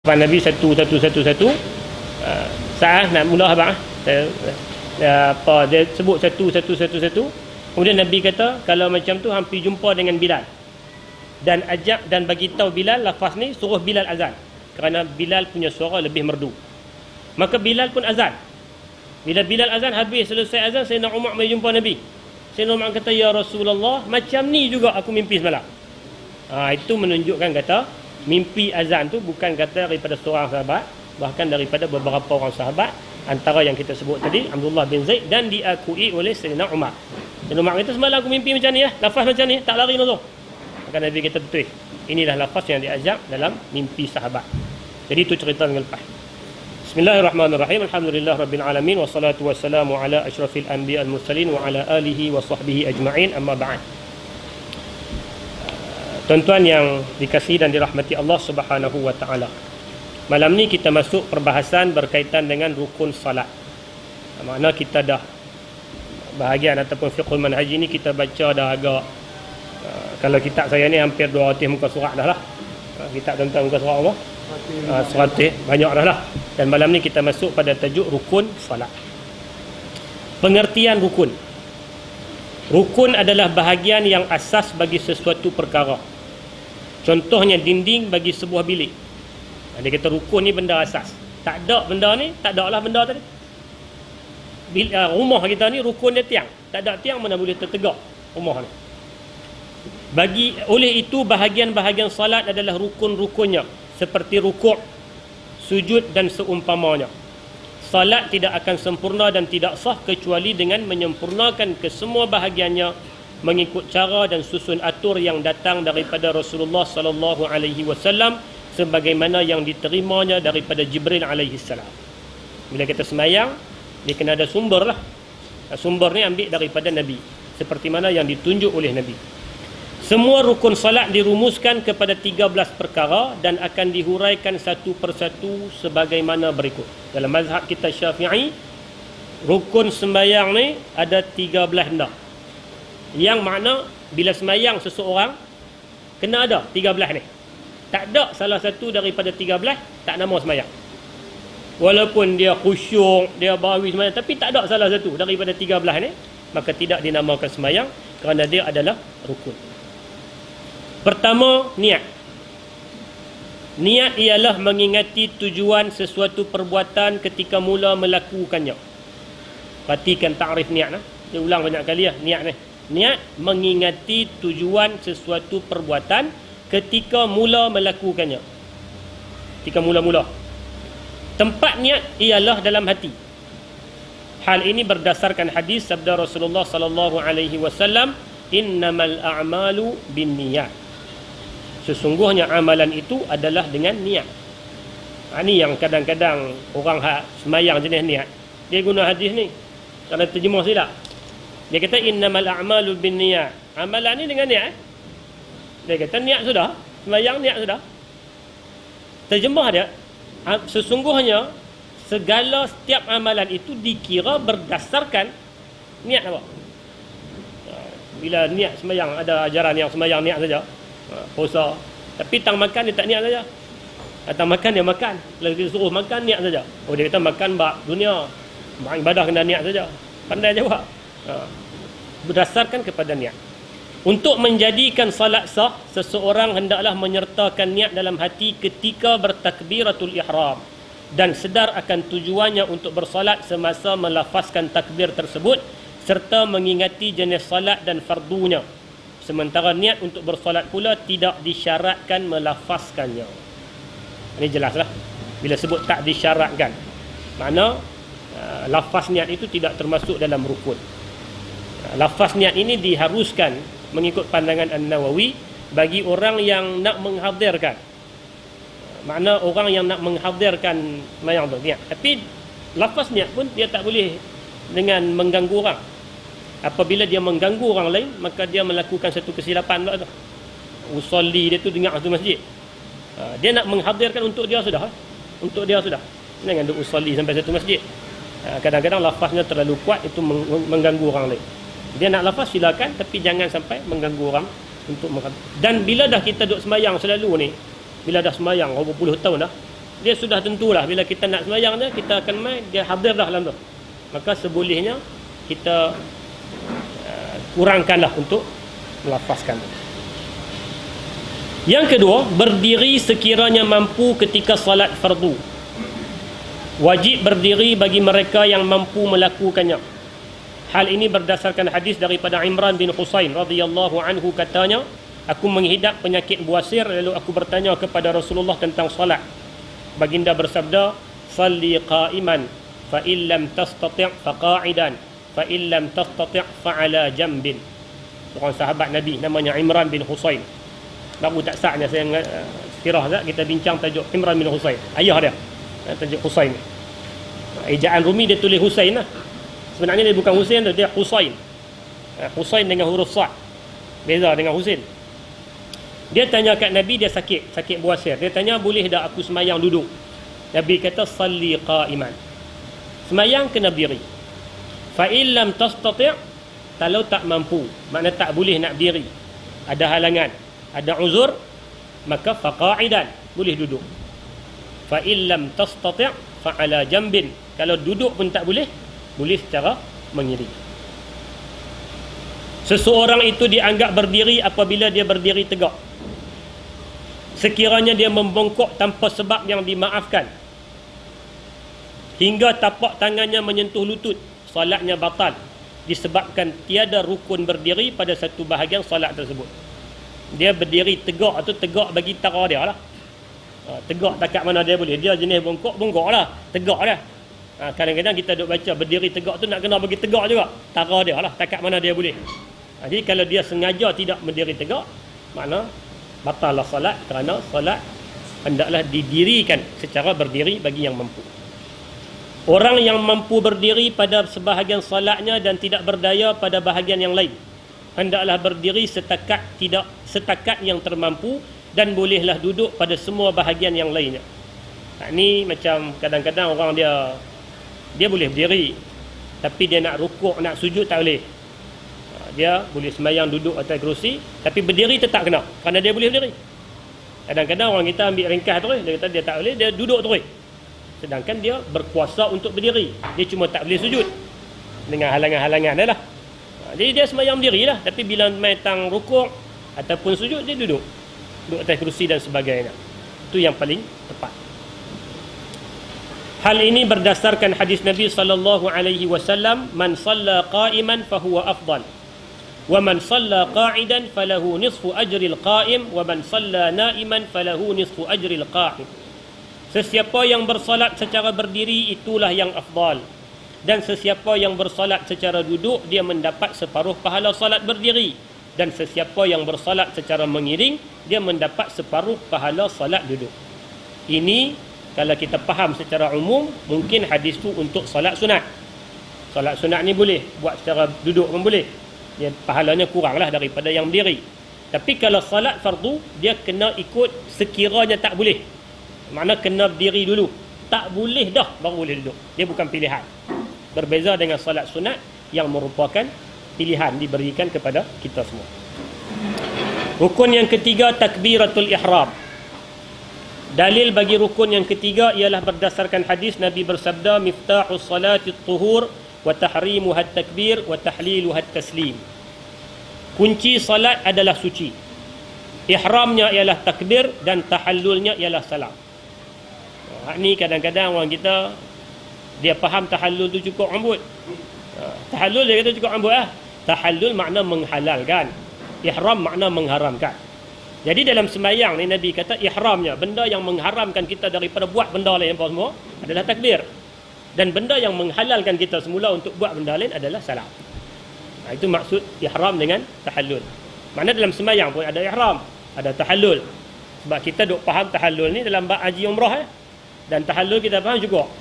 Nabi satu. Saat nak mula abang apa dia sebut satu. Kemudian Nabi kata kalau macam tu hampir jumpa dengan Bilal dan ajak dan bagi tahu Bilal lafaz ni suruh Bilal azan kerana Bilal punya suara lebih merdu. Maka Bilal pun azan. Bila Bilal azan, habis selesai azan, Sayyidina Umar mai jumpa Nabi. Sayyidina Umar kata, ya Rasulullah, macam ni juga aku mimpi semalam. Itu menunjukkan kata mimpi azan tu bukan kata daripada seorang sahabat, bahkan daripada beberapa orang sahabat, antara yang kita sebut tadi Abdullah bin Zaid, dan diakui oleh Sayyidina Umar. Sayyidina Umar kata, semalam aku mimpi macam ni, lafaz macam ni, tak lari nolong. Maka Nabi kata, betul, inilah lafaz yang diajak dalam mimpi sahabat. Jadi itu cerita yang lepas. Bismillahirrahmanirrahim. Alhamdulillah rabbil alamin, wassalatu wassalamu ala asyrafil anbiya al mursalin wa ala alihi wa sahbihi ajma'in, amma ba'd. Tuan-tuan yang dikasihi dan dirahmati Allah Subhanahu wa taala. Malam ni kita masuk perbahasan berkaitan dengan rukun salat. Makna kita dah bahagian ataupun fiqhul manhaj ni kita baca dah agak kalau kitab saya ni hampir 200 muka surat dah lah. Kitab tentang muka surat apa? 100 banyak dah lah. Dan malam ni kita masuk pada tajuk rukun salat. Pengertian rukun. Rukun adalah bahagian yang asas bagi sesuatu perkara. Contohnya dinding bagi sebuah bilik. Dia kata rukun ni benda asas. Tak ada benda ni, tak ada lah benda tadi. Rumah kita ni rukun dia tiang. Tak ada tiang mana boleh tertegak rumah ni. Oleh itu bahagian-bahagian salat adalah rukun-rukunnya, seperti rukuk, sujud dan seumpamanya. Salat tidak akan sempurna dan tidak sah kecuali dengan menyempurnakan kesemua bahagiannya mengikut cara dan susun atur yang datang daripada Rasulullah sallallahu alaihi wasallam sebagaimana yang diterimanya daripada Jibril alaihi salam. Bila kita semayang, dia kena ada sumber lah. Sumber ni ambil daripada Nabi, seperti mana yang ditunjuk oleh Nabi. Semua rukun salat dirumuskan kepada 13 perkara dan akan dihuraikan satu persatu sebagaimana berikut. Dalam mazhab kita Syafi'i, rukun sembahyang ni ada 13 benda. Yang makna bila sembahyang seseorang kena ada 13 ni. Tak ada salah satu daripada 13, tak nama sembahyang. Walaupun dia khusyuk, dia bahawi sembahyang, tapi tak ada salah satu daripada 13 ni, maka tidak dinamakan sembahyang kerana dia adalah rukun. Pertama, niat. Niat ialah mengingati tujuan sesuatu perbuatan ketika mula melakukannya. Perhatikan ta'rif niat. Dia ulang banyak kali lah, niat ni. Niat mengingati tujuan sesuatu perbuatan ketika mula melakukannya. Ketika mula-mula. Tempat niat ialah dalam hati. Hal ini berdasarkan hadis sabda Rasulullah sallallahu alaihi wasallam, innamal a'malu binniyat. Sesungguhnya amalan itu adalah dengan niat. Ini yang kadang-kadang orang semayang jenis niat, dia guna hadis ni kalau terjemah silap. Dia kata innamal a'malu binniyat. Amalan ni dengan niat. Dia kata niat sudah, semayang niat sudah. Terjemah dia, sesungguhnya segala setiap amalan itu dikira berdasarkan niat apa. Bila niat semayang, ada ajaran yang semayang niat saja, puasa, tapi tang makan dia tak niat saja. Tang makan dia makan, lagi suruh makan niat saja. Dia kata makan bab dunia, bab ibadah kena niat saja. Pandai jawab. Berdasarkan kepada niat. Untuk menjadikan salat sah, seseorang hendaklah menyertakan niat dalam hati ketika bertakbiratul ihram dan sedar akan tujuannya untuk bersalat semasa melafazkan takbir tersebut serta mengingati jenis salat dan fardunya. Sementara niat untuk bersolat pula tidak disyaratkan melafazkannya. Ini jelaslah. Bila sebut tak disyaratkan, makna lafaz niat itu tidak termasuk dalam rukun. Lafaz niat ini diharuskan mengikut pandangan An-Nawawi bagi orang yang nak menghadirkan. Makna orang yang nak menghadirkan sembahyang tu niat. Tapi lafaz niat pun dia tak boleh dengan mengganggu orang. Apabila dia mengganggu orang lain, maka dia melakukan satu kesilapan pula tu. Usolli dia tu dengar satu masjid. Dia nak menghadirkan untuk dia sudah. Untuk dia sudah. Jangan duk usolli sampai satu masjid. Kadang-kadang lafaznya terlalu kuat, itu mengganggu orang lain. Dia nak lafaz silakan, tapi jangan sampai mengganggu orang untuk menghadirkan. Dan bila dah kita duk sembahyang selalu ni, bila dah sembahyang berpuluh tahun dah, dia sudah tentulah bila kita nak sembahyang dia, kita akan mai, dia hadir dah dalam tu. Maka sebolehnya kita kurangkanlah untuk melafazkan. Yang kedua, berdiri sekiranya mampu ketika salat fardu. Wajib berdiri bagi mereka yang mampu melakukannya. Hal ini berdasarkan hadis daripada Imran bin Husain radhiyallahu anhu, katanya, aku menghidap penyakit buasir, lalu aku bertanya kepada Rasulullah tentang salat. Baginda bersabda, salli qa'iman fa illam tastati' fa qa'idan fa illam tastati' fa ala jambin. Seorang sahabat Nabi namanya Imran bin Husain. Baru tak sahnya saya sirah kita bincang tajuk Imran bin Husain, ayah dia tajuk Husain. Ejaan Rumi dia tulis Husain lah. Sebenarnya dia bukan Husain, dia Husain. Husain dengan huruf Sa', beza dengan Husain. Dia tanya kat Nabi, dia sakit buasir. Dia tanya, boleh tak aku semayang duduk? Nabi kata, salli qa'iman. Semayang kena berdiri. Fa illam tastati', kalau tak mampu, makna tak boleh nak berdiri, ada halangan, ada uzur, maka fa qa'idan, boleh duduk. Fa illam tastati' fa ala jambin, kalau duduk pun tak boleh, boleh secara mengiring. Seseorang itu dianggap berdiri apabila dia berdiri tegak. Sekiranya dia membongkok tanpa sebab yang dimaafkan, hingga tapak tangannya menyentuh lutut, salatnya batal, disebabkan tiada rukun berdiri pada satu bahagian salat tersebut. Dia berdiri tegak, atau tegak bagi tara dia lah. Tegak takat mana dia boleh. Dia jenis bongkok lah, tegak lah. Kadang-kadang kita duk baca berdiri tegak tu nak kena bagi tegak juga, tara dia lah, takat mana dia boleh. Jadi kalau dia sengaja tidak berdiri tegak, makna batallah salat, kerana salat hendaklah didirikan secara berdiri bagi yang mampu. Orang yang mampu berdiri pada sebahagian salatnya dan tidak berdaya pada bahagian yang lain, hendaklah berdiri setakat yang termampu, dan bolehlah duduk pada semua bahagian yang lainnya. Ni macam kadang-kadang orang dia boleh berdiri, tapi dia nak rukuk, nak sujud tak boleh. Dia boleh sembahyang duduk atas kerusi, tapi berdiri tetap kena, kerana dia boleh berdiri. Kadang-kadang orang kita ambil ringkas terus, dia kata dia tak boleh, dia duduk terus. Sedangkan dia berkuasa untuk berdiri, dia cuma tak boleh sujud dengan halangan-halangan dia lah. Jadi dia sembahyang berdiri lah, tapi bila main tang rukuk ataupun sujud, dia duduk atas kerusi dan sebagainya. Itu yang paling tepat. Hal ini berdasarkan hadis Nabi sallallahu alaihi wasallam, man shalla qa'iman fahuwa afdal, wa man shalla qa'idan falahu nisfu ajril qa'im, wa man shalla na'iman falahu nisfu ajril qa'im. Sesiapa yang bersalat secara berdiri itulah yang afdal, dan sesiapa yang bersalat secara duduk dia mendapat separuh pahala salat berdiri, dan sesiapa yang bersalat secara mengiring dia mendapat separuh pahala salat duduk. Ini kalau kita faham secara umum, mungkin hadis tu untuk salat sunat. Salat sunat ni boleh buat secara duduk pun boleh, dia pahalanya kuranglah daripada yang berdiri. Tapi kalau salat fardu, dia kena ikut sekiranya tak boleh, makna kena berdiri dulu, tak boleh dah baru boleh duduk. Dia bukan pilihan. Berbeza dengan salat sunat yang merupakan pilihan diberikan kepada kita semua. Rukun yang ketiga, takbiratul ihram. Dalil bagi rukun yang ketiga ialah berdasarkan hadis Nabi bersabda, miftahus salati at-tuhur wa tahrimuha at-takbir wa tahliluha at-taslim. Kunci salat adalah suci. Ihramnya ialah takbir dan tahallulnya ialah salam. Ni kadang-kadang orang kita dia faham tahallul tu cukup rambut. Tahallul dia kata cukup rambut lah. Tahallul makna menghalalkan, ihram makna mengharamkan. Jadi dalam sembahyang ni Nabi kata ihramnya, benda yang mengharamkan kita daripada buat benda lain apa semua, adalah takbir. Dan benda yang menghalalkan kita semula untuk buat benda lain adalah salam. Itu maksud ihram dengan tahallul. Makna dalam sembahyang pun ada ihram, ada tahallul. Sebab kita duk faham tahallul ni dalam bab haji umrah dan tahallul kita faham cukup.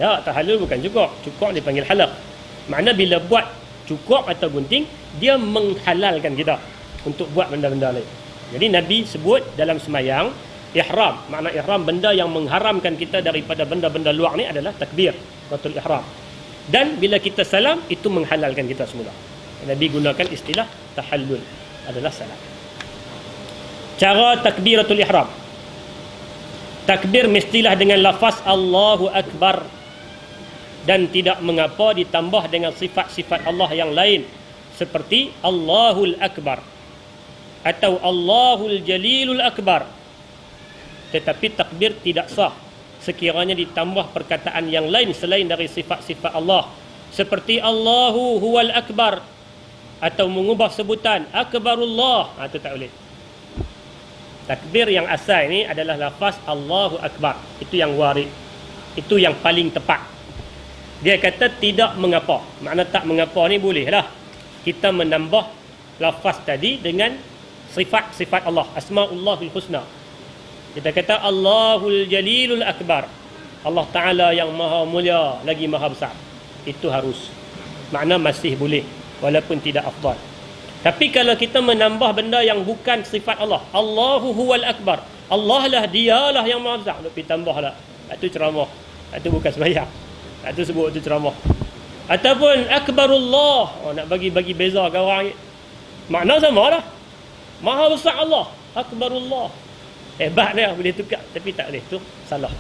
Ya, tahallul bukan cukup. Cukup dipanggil halal. Makna bila buat cukup atau gunting, dia menghalalkan kita untuk buat benda-benda lain. Jadi Nabi sebut dalam sembahyang ihram, makna ihram benda yang mengharamkan kita daripada benda-benda luar ni adalah takbir, takbiratul ihram. Dan bila kita salam, itu menghalalkan kita semula. Nabi gunakan istilah tahallul, adalah salam. Cara takbiratul ihram. Takbir mestilah dengan lafaz Allahu Akbar, dan tidak mengapa ditambah dengan sifat-sifat Allah yang lain seperti Allahul Akbar atau Allahul Jalilul Akbar. Tetapi takbir tidak sah sekiranya ditambah perkataan yang lain selain dari sifat-sifat Allah, seperti Allahu Huwal Akbar, atau mengubah sebutan Akbarullah. Itu tak boleh. Takbir yang asal ini adalah lafaz Allahu Akbar. Itu yang warid, itu yang paling tepat. Dia kata tidak mengapa. Makna tak mengapa ni boleh lah kita menambah lafaz tadi dengan sifat-sifat Allah, Asma'ullahul Husna. Kita kata Allahul Jalilul Akbar, Allah Ta'ala yang maha mulia lagi maha besar. Itu harus. Makna masih boleh, walaupun tidak afdal. Tapi kalau kita menambah benda yang bukan sifat Allah, Allahu Huwal Akbar, Allah lah, dialah yang maha besar, lebih tambah lah. Itu ceramah. Itu bukan sembahyang. Itu sebut itu ceramah. Ataupun Akbarullah, nak bagi beza ke orang. Makna sama lah. Maha besar Allah, Akbarullah. Hebat dia, boleh tukar. Tapi tak boleh, tu salah.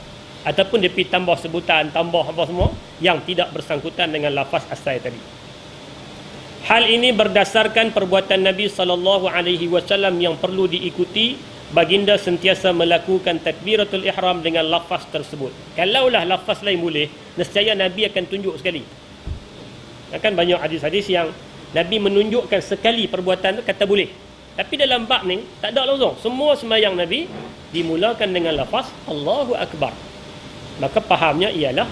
Ataupun dia pergi tambah sebutan, tambah apa semua yang tidak bersangkutan dengan lafaz asal tadi. Hal ini berdasarkan perbuatan Nabi SAW yang perlu diikuti. Baginda sentiasa melakukan takbiratul ihram dengan lafaz tersebut. Kalaulah lafaz lain boleh, nescaya Nabi akan tunjuk sekali. Akan banyak hadis-hadis yang Nabi menunjukkan sekali perbuatan itu, kata boleh. Tapi dalam bab ni tak ada langsung. Semua sembahyang Nabi dimulakan dengan lafaz Allahu Akbar. Maka fahamnya ialah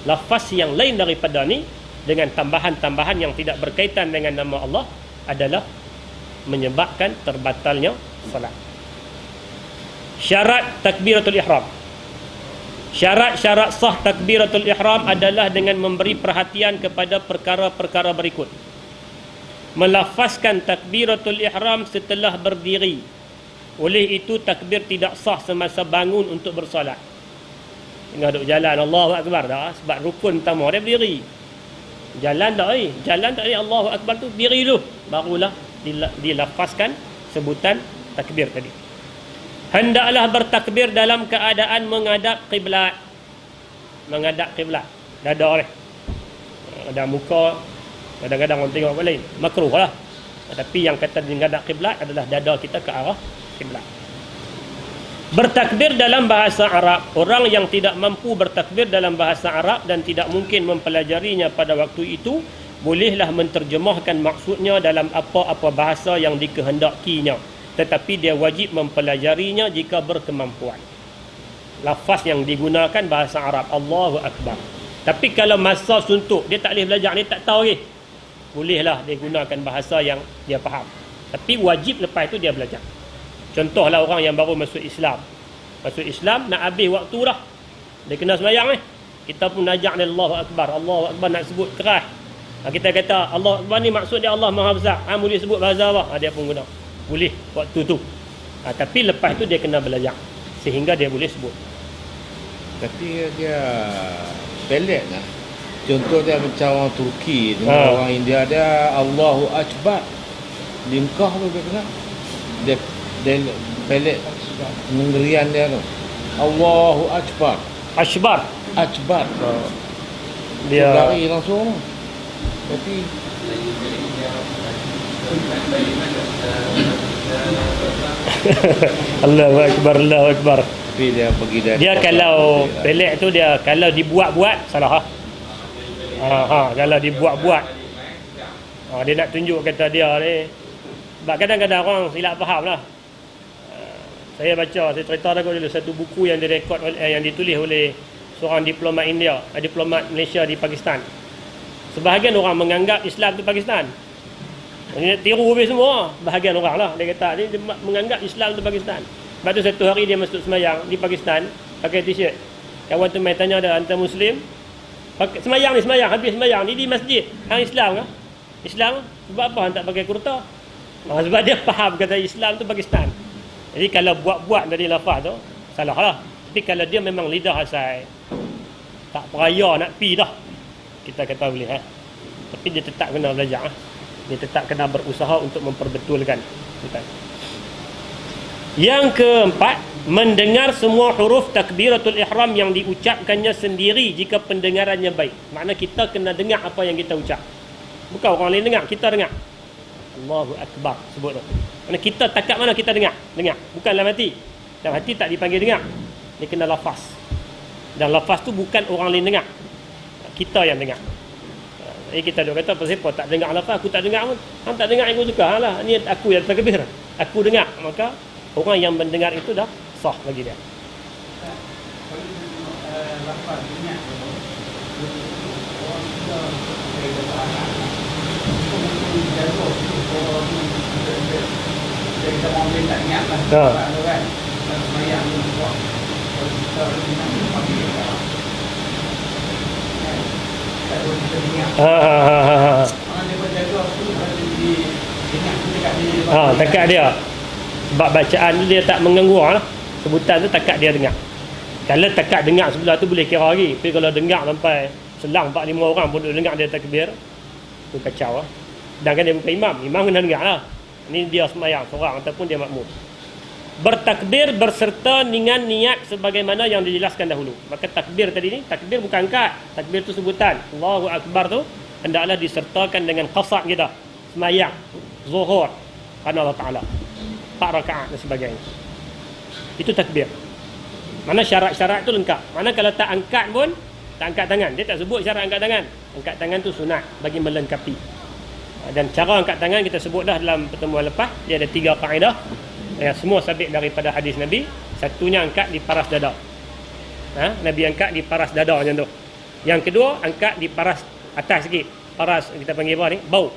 lafaz yang lain daripada ni dengan tambahan-tambahan yang tidak berkaitan dengan nama Allah adalah menyebabkan terbatalnya salat. Syarat takbiratul ihram. Syarat-syarat sah takbiratul ihram adalah dengan memberi perhatian kepada perkara-perkara berikut. Melafazkan takbiratul ihram setelah berdiri. Oleh itu takbir tidak sah semasa bangun untuk bersolat. Tengah duduk jalan Allahu Akbar dah, sebab rukun pertama dia berdiri. Jalan tak jalan tak Allahu Akbar tu diri dulu, barulah dilafazkan sebutan takbir tadi. Hendaklah bertakbir dalam keadaan menghadap kiblat. Menghadap kiblat. Dada ni. Ada muka, kadang-kadang orang tengok apa lain. Makruh lah. Tapi yang kata menghadap kiblat adalah dada kita ke arah kiblat. Bertakbir dalam bahasa Arab. Orang yang tidak mampu bertakbir dalam bahasa Arab dan tidak mungkin mempelajarinya pada waktu itu, bolehlah menterjemahkan maksudnya dalam apa-apa bahasa yang dikehendakinya. Tetapi dia wajib mempelajarinya jika berkemampuan. Lafaz yang digunakan bahasa Arab, Allahu Akbar. Tapi kalau masa suntuk, dia tak boleh belajar, dia tak tahu lagi, bolehlah dia gunakan bahasa yang dia faham. Tapi wajib lepas itu dia belajar. Contohlah orang yang baru masuk Islam. Masuk Islam, nak habis waktu dah, dia kena sembahyang ni. Kita pun ajak dia Allahu Akbar. Allahu Akbar nak sebut keras. Kita kata Allahu Akbar ni maksud dia Allah Maha Besar. Boleh sebut bahasa apa? Dia pun guna. Boleh waktu tu. Tapi lepas tu dia kena belajar sehingga dia boleh sebut. Tapi dia pelik lah. Contoh dia macam orang Turki dengan orang India, dia Allahu Akbar. Lingkah tu dia kena. Dia pelik pengerian dia tu. Allahu Akbar. Akbar. Dia lari langsung. Tapi Allahu Akbar, Allahu Akbar. Tapi dia pergi dia kalau pelik tu, dia kalau dibuat-buat salah. Kalau dibuat-buat, dia nak tunjuk kata dia ni. Sebab kadang-kadang orang silap faham lah. Saya cerita dulu satu buku yang direkod yang ditulis oleh seorang diplomat India, diplomat Malaysia di Pakistan. Sebahagian orang menganggap Islam tu Pakistan. Dia tiru habis semua. Bahagian orang lah, dia kata dia menganggap Islam tu Pakistan. Lepas tu satu hari dia masuk semayang di Pakistan, pakai t-shirt. Kawan tu main tanya dia, "Anta Muslim?" Semayang, habis semayang ni di masjid. Hang Islam ke? Islam? Sebab apa hang tak pakai kurta? Sebab dia faham kata Islam tu Pakistan. Jadi kalau buat-buat dari lafaz tu, salah lah. Tapi kalau dia memang lidah asal, tak peraya nak pi dah, kita kata boleh. Tapi dia tetap kena belajar. Dia tetap kena berusaha untuk memperbetulkan. Yang keempat, mendengar semua huruf takbiratul ihram yang diucapkannya sendiri jika pendengarannya baik. Makna kita kena dengar apa yang kita ucap. Bukan orang lain dengar, kita dengar. Allahu Akbar sebut tu. Mana kita takat mana kita dengar? Dengar. Bukan dalam hati. Dalam hati tak dipanggil dengar. Dia kena lafaz. Dan lafaz tu bukan orang lain dengar. Kita yang dengar. Kita duk kata pasal apa tak dengar lafaz, aku tak dengar pun. Hang tak dengar aku suka lah. Ni aku yang takbir. Aku dengar. Maka orang yang mendengar itu dah sah bagi dia. Takat dia. Sebab bacaan tu dia tak mengganggu lah. Sebutan tu takat dia dengar. Kalau takat dengar sebelah tu boleh kira lagi. Tapi kalau dengar sampai selang 4-5 orang pun dengar dia takbir, tu kacau lah. Dan kan dia bukan imam. Imam kena dengar lah. Ini dia semayang seorang ataupun dia makmum. Bertakbir berserta dengan niat sebagaimana yang dijelaskan dahulu. Maka takbir tadi ni, takbir bukan angkat. Takbir tu sebutan. Allahu Akbar tu hendaklah disertakan dengan qasad kita. Semayang, zuhur, kerana Allah Ta'ala. 4 rakaat dan sebagainya. Itu takbir. Mana syarat-syarat tu lengkap. Mana kalau tak angkat pun, tak angkat tangan. Dia tak sebut syarat angkat tangan. Angkat tangan tu sunat bagi melengkapi. Dan cara angkat tangan kita sebut dah dalam pertemuan lepas. Dia ada 3 kaedah yang semua sabit daripada hadis Nabi. Satunya angkat di paras dada. Nabi angkat di paras dada macam tu. Yang kedua, angkat di paras atas sikit. Paras kita panggil apa ni? Bau.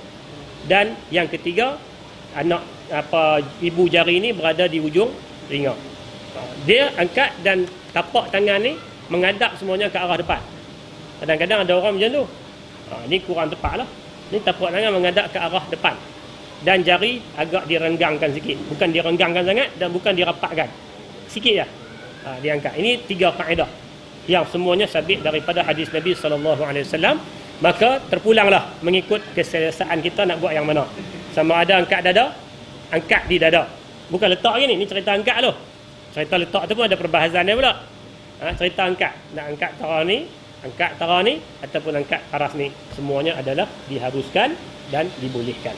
Dan yang ketiga, ibu jari ni berada di ujung telinga. Dia angkat dan tapak tangan ni menghadap semuanya ke arah depan. Kadang-kadang ada orang macam tu. Ni kurang tepat lah. Ni tapak tangan menghadap ke arah depan. Dan jari agak direnggangkan sikit. Bukan direnggangkan sangat dan bukan dirapatkan. Sikit lah. Dia angkat. Ini 3 kaedah yang semuanya sabit daripada hadis Nabi SAW. Maka terpulanglah mengikut keselesaan kita nak buat yang mana. Sama ada angkat dada, angkat di dada. Bukan letak lagi ni cerita angkat tu. Cerita letak tu pun ada perbahasan dia pula. Cerita angkat. Nak angkat tara ni, angkat tara ni ataupun angkat paras ni. Semuanya adalah diharuskan dan dibolehkan.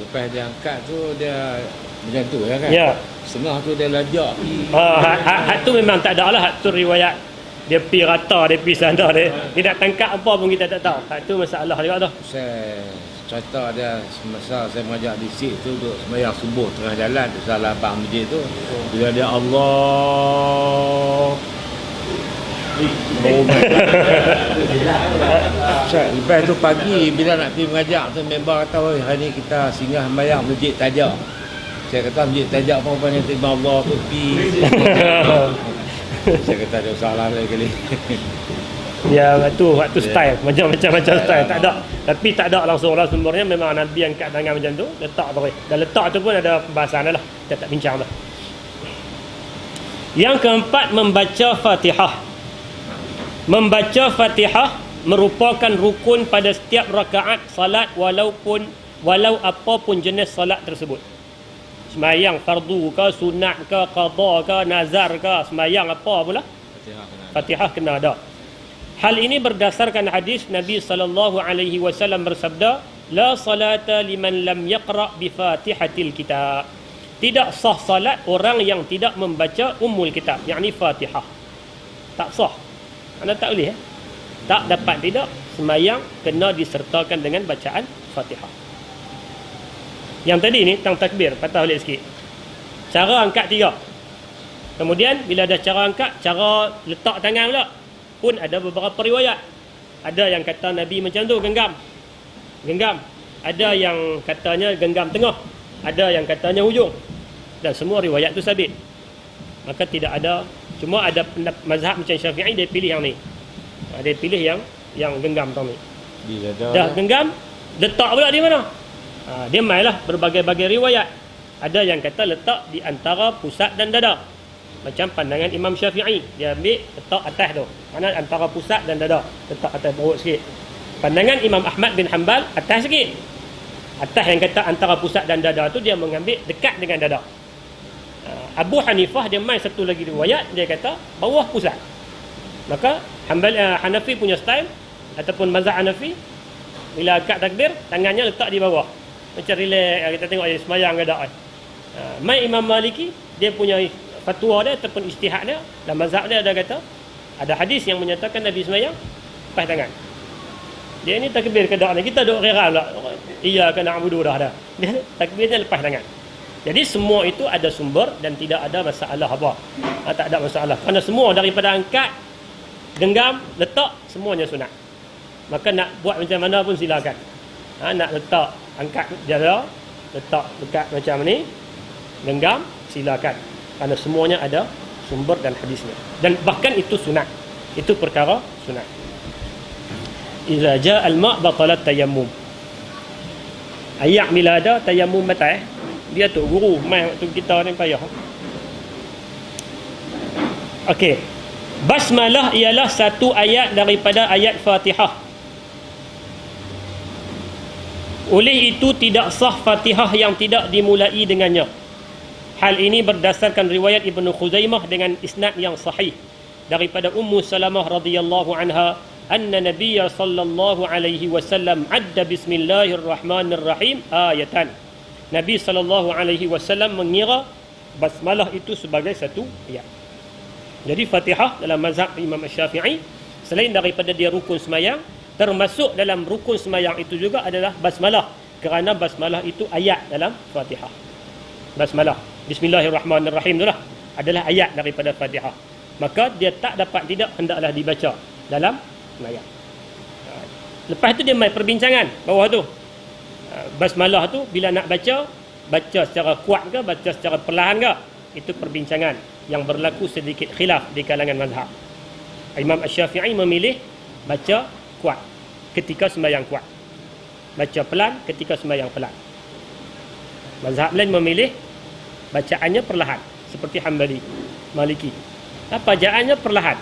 Lepas dia angkat tu dia macam tu ya kan? Ya. Setengah tu dia lajak. Hak tu memang tak ada lah. Hak tu riwayat. Dia pi rata, dia pi sana dia. Dia nak tangkap apa pun kita tak tahu. Hak tu masalah juga tu. Saya cerita dia semasa saya mengajar di situ duduk sembahyang subuh tengah jalan di salah abang masjid tu. Bila dia Allah lepas tu pagi bila nak pergi mengajar tu member kata hari ni kita singgah sembahyang masjid Tajak. Saya kata masjid Tajak apa yang tiba Allah tu pi. Saya kata dia salah lagi. Ya, waktu style macam-macam style tak ada. Tapi tak ada langsung lah sumbernya memang Nabi angkat tangan macam tu, letak terus. Dan letak tu pun ada pembahasan lah. Kita tak bincang dah. Yang keempat, membaca Fatihah. Membaca Fatihah merupakan rukun pada setiap rakaat salat walau apapun jenis salat tersebut. Semayang fardu ke, sunat ke, qada ke, nazar ke, semayang apa pula, Fatihah kena ada. Hal ini berdasarkan hadis Nabi SAW bersabda, la salata liman lam yaqra bi Fatihatil kitab. Tidak sah salat orang yang tidak membaca Ummul Kitab, yakni Fatihah. Tak sah. Anda tak boleh tak dapat tidak semayang kena disertakan dengan bacaan Fatihah. Yang tadi ni tentang takbir, patah balik sikit. Cara angkat 3. Kemudian bila ada cara angkat, cara letak tangan pula pun ada beberapa riwayat. Ada yang kata Nabi macam tu, genggam. Ada yang katanya genggam tengah. Ada yang katanya hujung. Dan semua riwayat tu sabit. Maka tidak ada, cuma ada mazhab macam Syafi'i dia pilih yang ni. Dia pilih yang genggam tau ni. Dah genggam, letak pula di mana? Dia mainlah berbagai-bagai riwayat. Ada yang kata letak di antara pusat dan dada. Macam pandangan Imam Syafi'i, dia ambil letak atas tu. Mana antara pusat dan dada, letak atas perut sikit. Pandangan Imam Ahmad bin Hanbal atas sikit. Atas yang kata antara pusat dan dada tu dia mengambil dekat dengan dada. Abu Hanifah dia main satu lagi riwayat, dia kata bawah pusat. Maka Hanafi punya style ataupun mazhab Hanafi, bila akad takbir tangannya letak di bawah, macam relax, kita tengok dia semayang ke tak. Mai Imam Maliki dia punya fatwa dia ataupun ijtihad dia dan mazhab dia, ada kata ada hadis yang menyatakan Nabi semayang lepas tangan. Dia ni takbir ke tak ni, kita duk rera pula, iya ke na'budu dah. Dia takbirnya lepas tangan. Jadi semua itu ada sumber dan tidak ada masalah apa. Tak ada masalah. Kerana semua daripada angkat, genggam, letak, semuanya sunat. Maka nak buat macam mana pun silakan. Nak letak, angkat jala, letak dekat macam ni, genggam, silakan. Kerana semuanya ada sumber dan hadisnya. Dan bahkan itu sunat. Itu perkara sunat. Iza jaa al-ma' batalat tayammum. Ayat bila ada tayammum batal. Dia tu guru mai waktu kita ni payah. Okey. Basmalah ialah satu ayat daripada ayat Fatihah. Oleh itu tidak sah Fatihah yang tidak dimulai dengannya. Hal ini berdasarkan riwayat Ibnu Khuzaimah dengan isnad yang sahih daripada Ummu Salamah radhiyallahu anha anna Nabiy sallallahu alaihi wasallam adda bismillahirrahmanirrahim ayatan. Nabi sallallahu alaihi wasallam mengira basmalah itu sebagai satu ayat. Jadi Fatihah dalam mazhab Imam Syafi'i, selain daripada dia rukun semayang, termasuk dalam rukun semayang itu juga adalah basmalah, kerana basmalah itu ayat dalam Fatihah. Basmalah, bismillahirrahmanirrahim itulah adalah ayat daripada Fatihah. Maka dia tak dapat tidak hendaklah dibaca dalam semayang. Lepas tu dia mai perbincangan bawah tu. Basmalah tu bila nak baca secara kuat ke, baca secara perlahan ke, itu perbincangan yang berlaku sedikit khilaf di kalangan mazhab. Imam Syafi'i memilih baca kuat ketika sembahyang kuat, baca pelan ketika sembahyang pelan. Mazhab lain memilih bacaannya perlahan seperti Hanbali, Maliki. Bacaannya perlahan.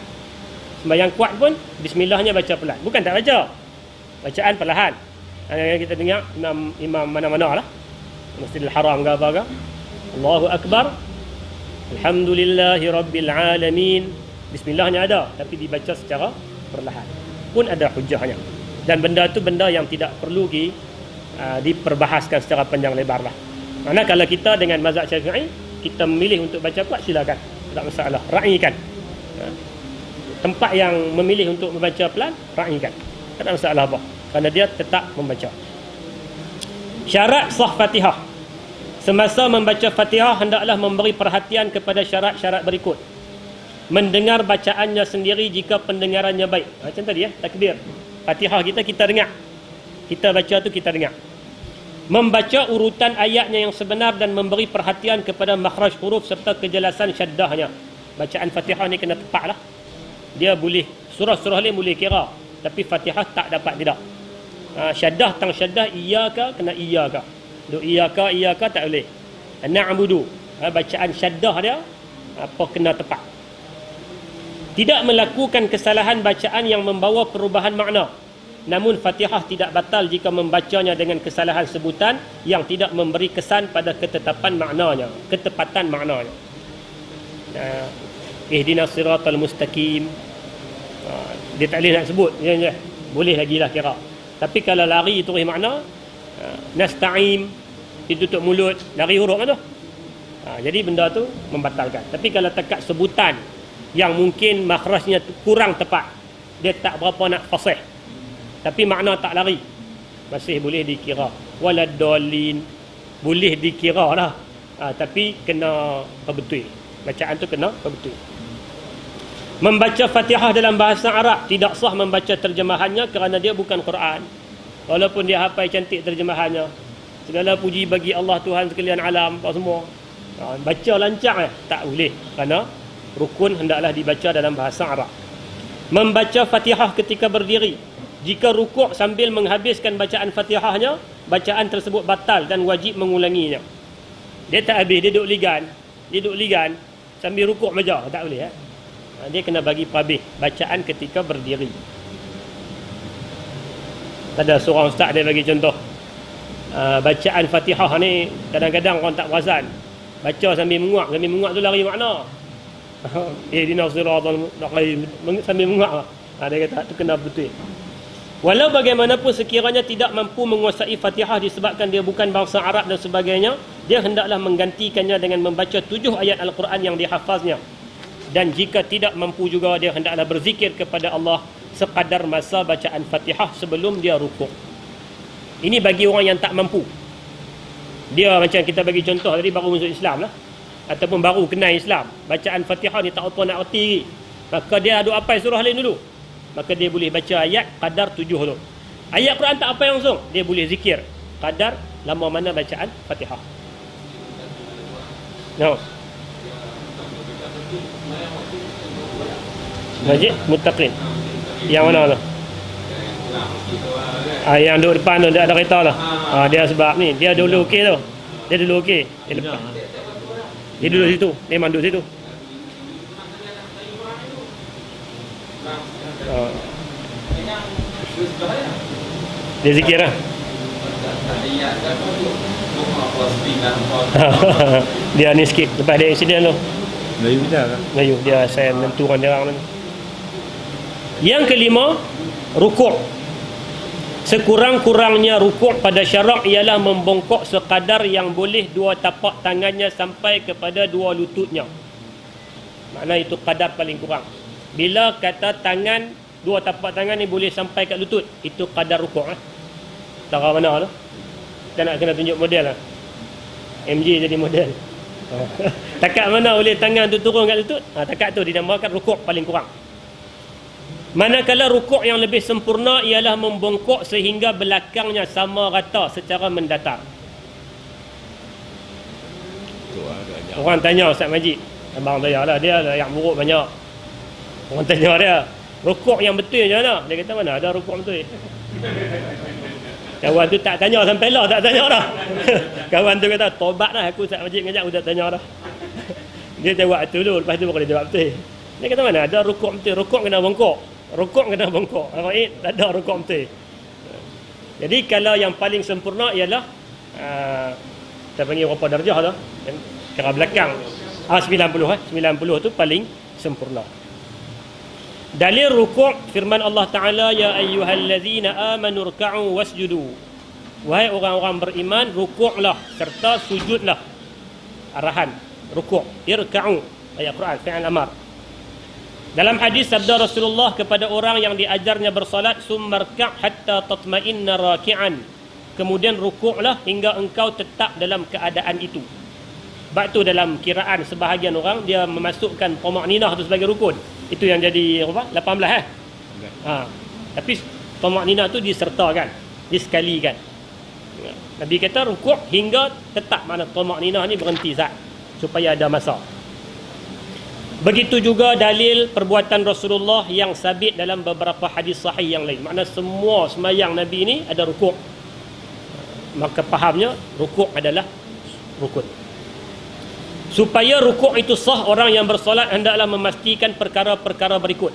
Sembahyang kuat pun bismillahnya baca pelan, bukan tak baca, bacaan perlahan. Kita dengar imam mana-mana lah, Masjidil Haram ke apa ke, Allahu Akbar, Alhamdulillahi Rabbil Alamin, bismillahnya ada tapi dibaca secara perlahan pun ada hujahnya. Dan benda tu benda yang tidak perlu diperbahaskan secara panjang lebar lah. Kerana kalau kita dengan mazhab Syafi'i, kita memilih untuk baca kuat, silakan, tak masalah, ra'ikan. Tempat yang memilih untuk membaca pelan, ra'ikan, tak ada masalah apa, kerana dia tetap membaca. Syarat sah Fatihah. Semasa membaca Fatihah hendaklah memberi perhatian kepada syarat-syarat berikut. Mendengar bacaannya sendiri jika pendengarannya baik. Macam tadi takbir Fatihah kita dengar. Kita baca tu kita dengar. Membaca urutan ayatnya yang sebenar dan memberi perhatian kepada makhraj huruf serta kejelasan syaddahnya. Bacaan Fatihah ni kena tepat lah. Dia boleh, surah-surah lain boleh kira, tapi Fatihah tak dapat tidak. Syaddah tang syaddah, iyaka kena iyaka. Duk iyaka tak boleh. Na'budu, bacaan syaddah dia apa kena tepat. Tidak melakukan kesalahan bacaan yang membawa perubahan makna. Namun Fatihah tidak batal jika membacanya dengan kesalahan sebutan yang tidak memberi kesan pada ketetapan maknanya, ketepatan maknanya. Ihdinas siratal mustaqim, dia tak boleh nak sebut, boleh lagi lah kira. Tapi kalau lari turun makna, nasta'im, ditutup mulut, lari huruf tu. Jadi benda tu membatalkan. Tapi kalau tekat sebutan yang mungkin makhrajnya kurang tepat, dia tak berapa nak fasih, tapi makna tak lari, masih boleh dikira. Waladdallin boleh dikira lah, tapi kena betul, bacaan tu kena betul. Membaca Fatihah dalam bahasa Arab tidak sah membaca terjemahannya kerana dia bukan Quran. Walaupun dia hafal cantik terjemahannya, segala puji bagi Allah Tuhan sekalian alam, apa semua, baca lancar tak boleh, kerana rukun hendaklah dibaca dalam bahasa Arab. Membaca Fatihah ketika berdiri. Jika rukuk sambil menghabiskan bacaan Fatihahnya, bacaan tersebut batal dan wajib mengulanginya. Dia tak habis, dia duduk ligan sambil rukuk baca, tak boleh. Dia kena bagi habis bacaan ketika berdiri. Ada seorang ustaz dia bagi contoh, bacaan Fatihah ni kadang-kadang orang tak perasan. Baca sambil menguak tu lari makna. Ihdinas siratal mustaqim sambil menguak. Dia kata tu kena betul. Walau bagaimanapun sekiranya tidak mampu menguasai Fatihah disebabkan dia bukan bangsa Arab dan sebagainya, dia hendaklah menggantikannya dengan membaca 7 ayat Al-Quran yang dihafaznya. Dan jika tidak mampu juga, dia hendaklah berzikir kepada Allah sekadar masa bacaan Fatihah sebelum dia rukuk. Ini bagi orang yang tak mampu. Dia macam kita bagi contoh tadi, baru masuk Islam lah, ataupun baru kenal Islam, bacaan Fatihah ni tak apa nak erti, maka dia ada apa surah lain dulu, maka dia boleh baca ayat kadar 7 tu. Ayat Quran tak apa langsung, dia boleh zikir kadar lama mana bacaan Fatihah. No. Masjid Muttaqin. Yang mana tu? Yang duduk depan tu, dia ada kereta tu. Dia sebab ni, dia dulu okey tu. Dia dulu okey. Dia lepas. Dia duduk situ. Memang duduk situ. Dia zikir lah. Dia ni sikit. Lepas ada insiden tu. Melayu dah kan? Melayu. Dia saya menentukan dia orang ni. Yang kelima, rukuk. Sekurang-kurangnya rukuk pada syarak ialah membongkok sekadar yang boleh 2 tapak tangannya sampai kepada 2 lututnya. Makna itu kadar paling kurang. Bila kata tangan, 2 tapak tangan ni boleh sampai kat lutut, itu kadar rukuk lah. Cara mana tu? Kita nak kena tunjuk model lah. MJ jadi model. Takat mana boleh tangan tu turun kat lutut? Takat tu dinamakan rukuk paling kurang. Manakala rukuk yang lebih sempurna ialah membongkok sehingga belakangnya sama rata secara mendatar. Orang tanya Ustaz Majid, abang saya lah, dia lah yang buruk banyak. Orang tanya dia, rukuk yang betul macam mana? Dia kata mana ada rukuk betul. Kawan tu tak tanya sampai lah, tak tanya dah. Kawan tu kata, tobat lah aku Ustaz Majid ngajak, aku tak tanya dah. Dia jawab tu dulu, lepas tu baru dia jawab betul. Dia kata mana ada rukuk betul, rukuk kena bongkok. Rukuk kena bongkok. Tak ada rukuk betul. Jadi kalau yang paling sempurna ialah kita panggil berapa darjah tu? Kira belakang. 90 tu paling sempurna. Dalil rukuk firman Allah Taala, ya ayyuhallazina amanu ruk'u wasjudu. Wahai orang-orang beriman, rukuklah serta sujudlah. Arahan rukuk, irka'u, ayat Quran fi'il amar. Dalam hadis sabda Rasulullah kepada orang yang diajarnya bersolat, summarka' hatta tatma'inna raki'an. Kemudian rukuklah hingga engkau tetap dalam keadaan itu. Sebab tu dalam kiraan sebahagian orang dia memasukkan tamakninah tu sebagai rukun. Itu yang jadi apa? 18 Tapi tamakninah tu disertakan, disekalikan. Nabi kata rukuk hingga tetap, mana tamakninah ni berhenti sat supaya ada masa. Begitu juga dalil perbuatan Rasulullah yang sabit dalam beberapa hadis sahih yang lain. Makna semua sembahyang Nabi ni ada rukuk. Maka fahamnya rukuk adalah rukun. Supaya rukuk itu sah, orang yang bersolat hendaklah memastikan perkara-perkara berikut.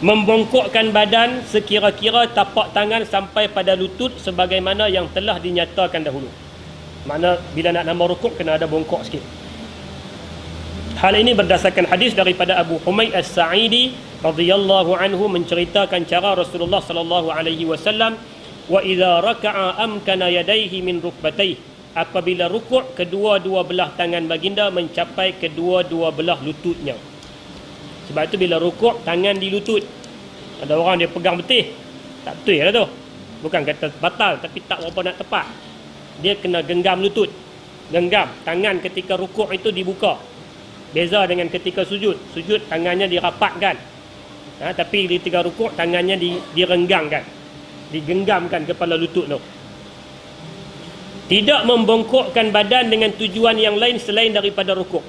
Membongkokkan badan sekira-kira tapak tangan sampai pada lutut sebagaimana yang telah dinyatakan dahulu. Makna bila nak nama rukuk kena ada bongkok sikit. Hal ini berdasarkan hadis daripada Abu Humaid As-Sa'idi radhiyallahu anhu menceritakan cara Rasulullah sallallahu alaihi wasallam, wa idza raka'a amkana yadayhi min rukbatayhi. Apabila rukuk, kedua-dua belah tangan baginda mencapai kedua-dua belah lututnya. Sebab itu bila rukuk tangan di lutut. Ada orang dia pegang betih, tak betul lah tu. Bukan kata batal, tapi tak berapa nak tepat. Dia kena genggam lutut, genggam tangan ketika rukuk itu dibuka. Beza dengan ketika sujud. Sujud tangannya dirapatkan. Tapi ketika rukuk tangannya direnggangkan, digenggamkan kepala lutut tu. Tidak membongkokkan badan dengan tujuan yang lain selain daripada rukuk.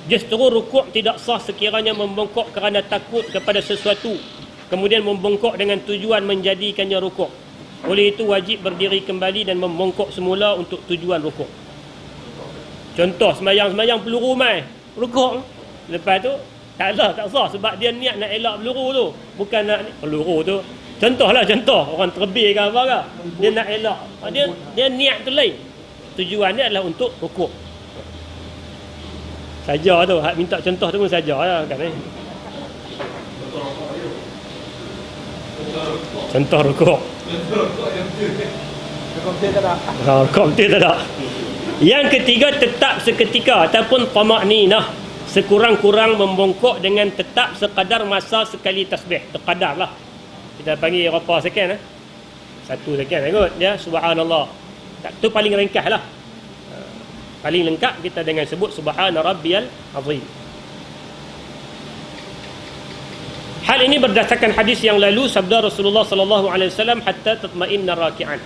Justru rukuk tidak sah sekiranya membongkok kerana takut kepada sesuatu, kemudian membongkok dengan tujuan menjadikannya rukuk. Oleh itu wajib berdiri kembali dan membongkok semula untuk tujuan rukuk. Contoh sembahyang peluru mai, rukuk. Lepas tu tak sah sebab dia niat nak elak peluru tu, bukan nak peluru tu. Contoh orang terbih ke apa ke, dia nak elak, dia niat tu lain. tujuan dia adalah untuk rukuk. Saja tu, hak minta contoh tu pun saja lah kan Contoh rukuk. Rukuk tak ada. Yang ketiga, tetap seketika ataupun tamakninah, sekurang-kurang membongkok dengan tetap sekadar masa sekali tasbih. Terkadar lah. Kita panggil berapa second 1 second kot dia, subhanallah. Tak, tu paling ringkas lah. Paling lengkap kita dengan sebut subhana rabbiyal azim. Hal ini berdasarkan hadis yang lalu, sabda Rasulullah sallallahu alaihi wasallam, hatta tatma'inna raki'an.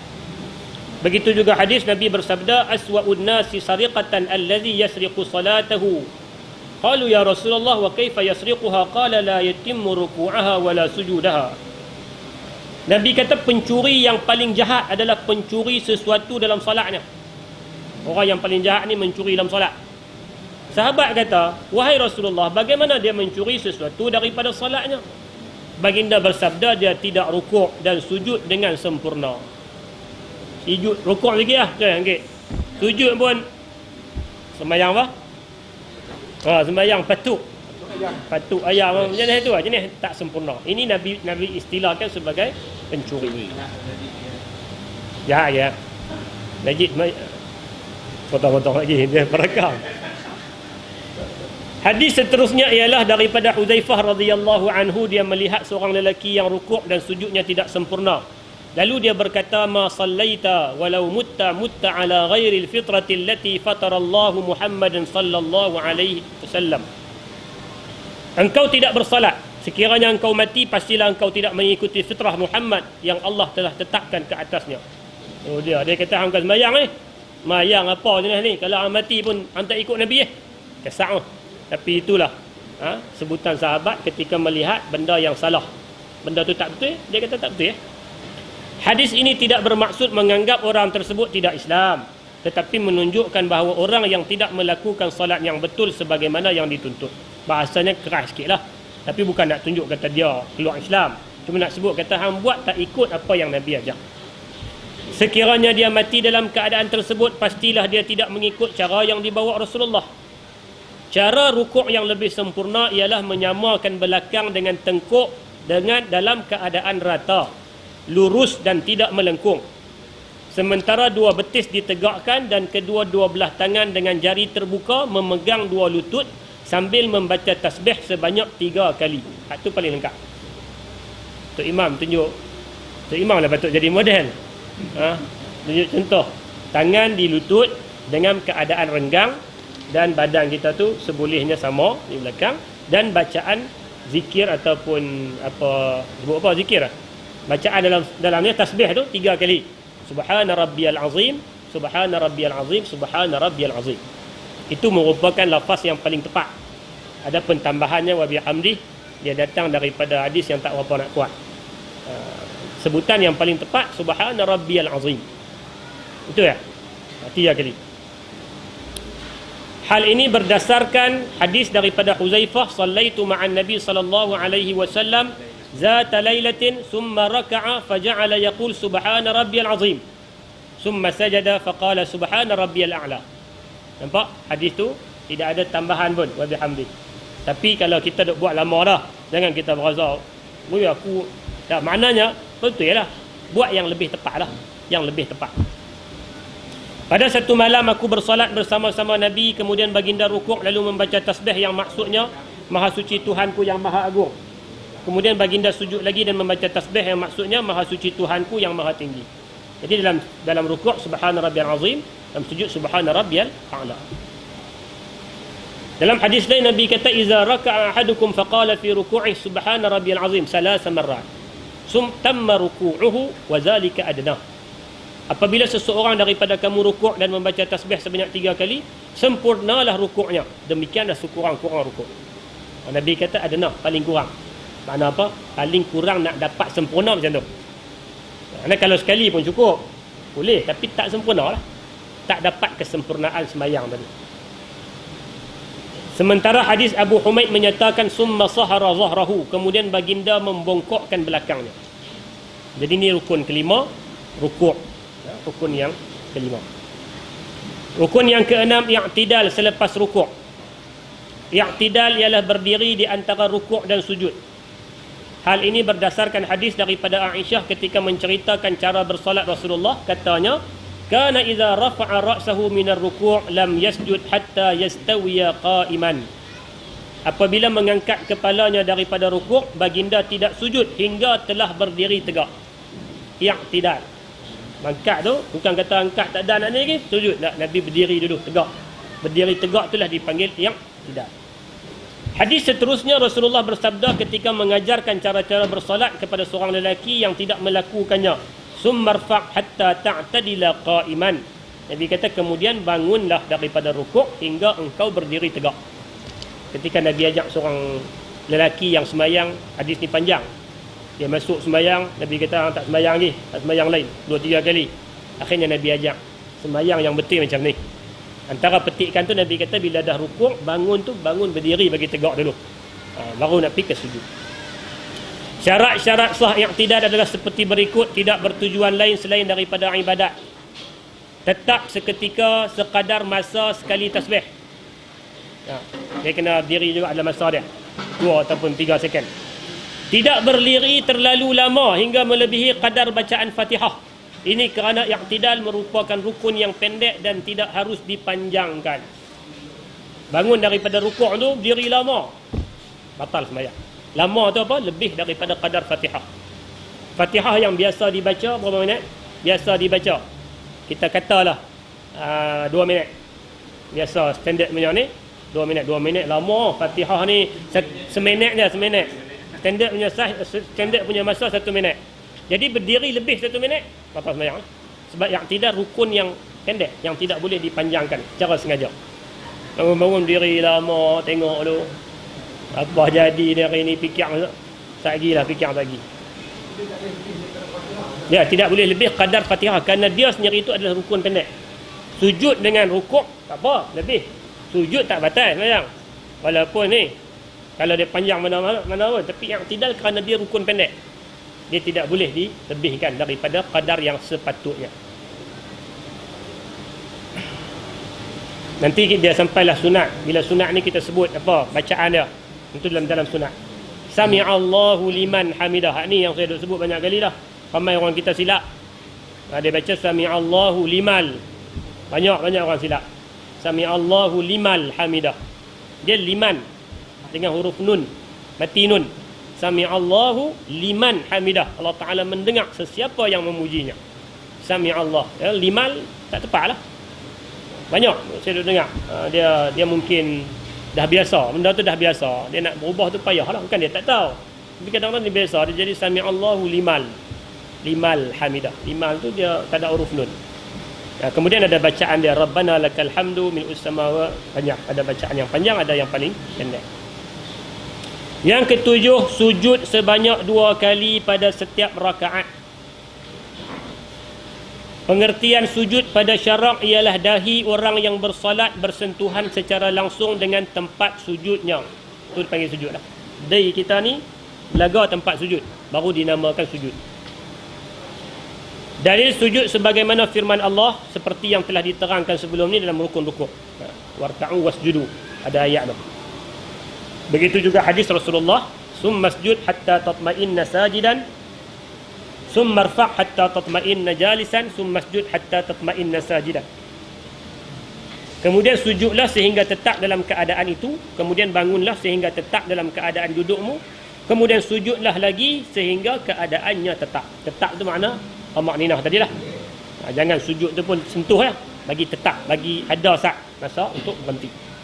Begitu juga hadis Nabi bersabda, aswa'un nasi sariqatan alladhi yasriqu salatahu. Qalu ya Rasulullah wa kaifa yasriquha? Qala la yatimmu ruku'aha wa la sujudaha. Nabi kata pencuri yang paling jahat adalah pencuri sesuatu dalam solatnya. Orang yang paling jahat ni mencuri dalam solat. Sahabat kata, wahai Rasulullah, bagaimana dia mencuri sesuatu daripada solatnya? Baginda bersabda, dia tidak rukuk dan sujud dengan sempurna. Sujud, rukuk lagi lah. Sujud pun sembahyang apa? Sembahyang patuk ayam. Jenis tu lah, jenis tak sempurna. Ini Nabi istilahkan sebagai pencuri. Jahat ya. Najib potong-potong lagi dia perekam. Hadis seterusnya ialah daripada Hudzaifah radhiyallahu anhu, dia melihat seorang lelaki yang rukuk dan sujudnya tidak sempurna. Lalu dia berkata, ma sallaita walau mutta ala ghairi alfitrati allati fatara Allah Muhammadan sallallahu alaihi wasallam. Engkau tidak bersalat, sekiranya engkau mati pastilah engkau tidak mengikuti fitrah Muhammad yang Allah telah tetapkan ke atasnya. Oh dia kata hang bukan sembahyang Mayang apa jenis ni? Kalau orang mati pun hang tak ikut Nabi Kesak. Tapi itulah sebutan sahabat ketika melihat benda yang salah. Benda tu tak betul, dia kata tak betul Hadis ini tidak bermaksud menganggap orang tersebut tidak Islam, tetapi menunjukkan bahawa orang yang tidak melakukan salat yang betul sebagaimana yang dituntut. Bahasanya keras sikit lah, tapi bukan nak tunjuk kata dia keluar Islam. Cuma nak sebut kata hang buat tak ikut apa yang Nabi ajar. Sekiranya dia mati dalam keadaan tersebut, pastilah dia tidak mengikut cara yang dibawa Rasulullah. Cara rukuk yang lebih sempurna ialah menyamakan belakang dengan tengkuk dengan dalam keadaan rata, lurus dan tidak melengkung. Sementara dua betis ditegakkan dan kedua-dua belah tangan dengan jari terbuka memegang dua lutut sambil membaca tasbih sebanyak 3 kali. Itu paling lengkap. Tok Imam tunjuk. Tok Imam lah patut jadi model. Tunjuk contoh. Tangan di lutut dengan keadaan renggang dan badan kita tu sebolehnya sama di belakang, dan bacaan zikir ataupun sebut apa zikir bacaan dalamnya tasbih tu 3 kali. Subhana rabbiyal azim, subhana rabbiyal azim, subhana rabbiyal azim. Itu merupakan lafaz yang paling tepat. Adapun tambahannya wa bihamdi, dia datang daripada hadis yang tak berapa nak kuat. Sebutan yang paling tepat subhana rabbiyal azim. Itu 3 kali. Hal ini berdasarkan hadis daripada Hudzaifah, sallaitu ma'an Nabi sallallahu alaihi wasallam zata lailatin thumma raka'a faja'ala yaqul subhana rabbiyal azim thumma sajada faqala subhana rabbiyal a'la. Nampak hadis tu tidak ada tambahan pun wa bihamdi. Tapi kalau kita duk buat lama dah, jangan kita berazau, "Oi aku tak," maknanya betul lah, buat yang lebih tepat lah, yang lebih tepat. Pada satu malam aku bersolat bersama-sama Nabi, kemudian baginda rukuk lalu membaca tasbih yang maksudnya Maha suci Tuhanku yang Maha agung. Kemudian baginda sujud lagi dan membaca tasbih yang maksudnya Maha suci Tuhanku yang Maha tinggi. Jadi dalam rukuk subhana rabbiyal azim, dalam sujud subhana rabbiyal a'la. Dalam hadis lain Nabi kata, iza raka'a ahadukum faqala fi ruku'i subhana rabbiyal azim 3 marrat tamma ruku'uhu wa zalika adna. Apabila seseorang daripada kamu rukuk dan membaca tasbih sebanyak 3 kali, sempurnalah rukuknya, demikianlah sekurang-kurang rukuk. Nabi kata adna, paling kurang. Makna apa? Paling kurang nak dapat sempurna macam tu. Kerana kalau sekali pun cukup, boleh, tapi tak sempurna lah, tak dapat kesempurnaan sembahyang tadi. Sementara hadis Abu Humaid menyatakan summa sahara zahrahu, kemudian baginda membongkokkan belakangnya. Jadi ini rukun kelima, rukuk, rukun yang kelima. Rukun yang keenam, i'tidal selepas rukuk. I'tidal ialah berdiri di antara rukuk dan sujud. Hal ini berdasarkan hadis daripada Aisyah ketika menceritakan cara bersolat Rasulullah. Katanya, kana idza rafa'a ra'sahu minar ruku' lam yasjud hatta yastawiya qa'iman. Apabila mengangkat kepalanya daripada rukuk, baginda tidak sujud hingga telah berdiri tegak. I'tidal. Angkat tu bukan kata angkat tak ada nak ni lagi, sujud tak, Nabi berdiri dulu tegak. Berdiri tegak itulah dipanggil i'tidal. Hadis seterusnya, Rasulullah bersabda ketika mengajarkan cara-cara bersolat kepada seorang lelaki yang tidak melakukannya, summarfa' hatta ta'tadila qa'iman. Nabi kata kemudian bangunlah daripada rukuk hingga engkau berdiri tegak. Ketika Nabi ajak seorang lelaki yang semayang, hadis ni panjang, dia masuk semayang, Nabi kata tak semayang lagi, tak semayang lain 2-3 kali. Akhirnya Nabi ajak semayang yang betul macam ni. Antara petikan tu Nabi kata bila dah rukuk, bangun tu bangun berdiri bagi tegak dulu, baru nak pergi ke sujud. Syarat-syarat sah i'tidal adalah seperti berikut: tidak bertujuan lain selain daripada ibadat, tetap seketika sekadar masa sekali tasbih. Dia kena berdiri juga ada masa dia, 2 ataupun 3 second. Tidak berliri terlalu lama hingga melebihi kadar bacaan Fatihah. Ini kerana i'tidal merupakan rukun yang pendek dan tidak harus dipanjangkan. Bangun daripada rukuk tu, berdiri lama, batal sembahyang. Lama tu apa? Lebih daripada kadar Fatihah. Fatihah yang biasa dibaca berapa minit? Biasa dibaca, kita katalah 2 minit. Biasa standard punya ni 2 minit. 2 minit lama. Fatihah ni seminit je, seminit. Standard punya masa 1 minit. Jadi berdiri lebih 1 minit, batal sembahyang. Sebab i'tidal rukun yang pendek, yang tidak boleh dipanjangkan secara sengaja. Bangun-bangun diri lama, tengok dulu apa jadi dia hari ni, fikir sagilah, fikir lagi. Ya, tidak boleh lebih kadar Fatihah kerana dia sendiri itu adalah rukun pendek. Sujud dengan rukuk tak apa, lebih. Sujud tak batal sembahyang. Walaupun ni kalau dia panjang mana-mana pun, tapi i'tidal kerana dia rukun pendek, dia tidak boleh dilebihkan daripada kadar yang sepatutnya. Nanti dia sampailah sunat. Bila sunat ni kita sebut apa bacaan dia, itu dalam sunat. Sami'allahu liman hamidah. Ni yang saya dah sebut banyak kali dah. Ramai orang kita silap. Dia baca sami'allahu limal. Banyak orang silap. Sami'allahu limal hamidah. Dia liman dengan huruf nun, mati nun. Sami'allahu liman hamidah. Allah Ta'ala mendengar sesiapa yang memujinya. Sami'allah. Ya, limal tak tepat lah. Banyak saya dah dengar. Dia mungkin dah biasa. Benda tu dah biasa. Dia nak berubah tu payah lah. Bukan dia tak tahu. Tapi kadang-kadang dia biasa. Dia jadi sami'allahu limal. Limal hamidah. Limal tu dia tak ada huruf nun. Kemudian ada bacaan dia. Rabbana lakal hamdu mil'us samawati. Banyak. Ada bacaan yang panjang, ada yang paling pendek. Yang ketujuh, sujud sebanyak 2 kali pada setiap rakaat. Pengertian sujud pada syarak ialah dahi orang yang bersolat bersentuhan secara langsung dengan tempat sujudnya. Itu dipanggil sujud lah. Dahi kita ni laga tempat sujud, baru dinamakan sujud. Dalil sujud sebagaimana firman Allah seperti yang telah diterangkan sebelum ni dalam rukun rukuk. Warka'u wasjudu. Ada ayat tu. Begitu juga hadis Rasulullah, summa sujud hatta tatma'inna sajidan, summa rfa' hatta tatma'inna jalisan, summa sujud hatta tatma'inna sajidan. Kemudian sujudlah sehingga tetap dalam keadaan itu, kemudian bangunlah sehingga tetap dalam keadaan dudukmu, kemudian sujudlah lagi sehingga keadaannya tetap. Tetap tu makna makninah tadilah. Jangan sujud tu pun sentuh ya, bagi tetap, bagi ada masa untuk berhenti.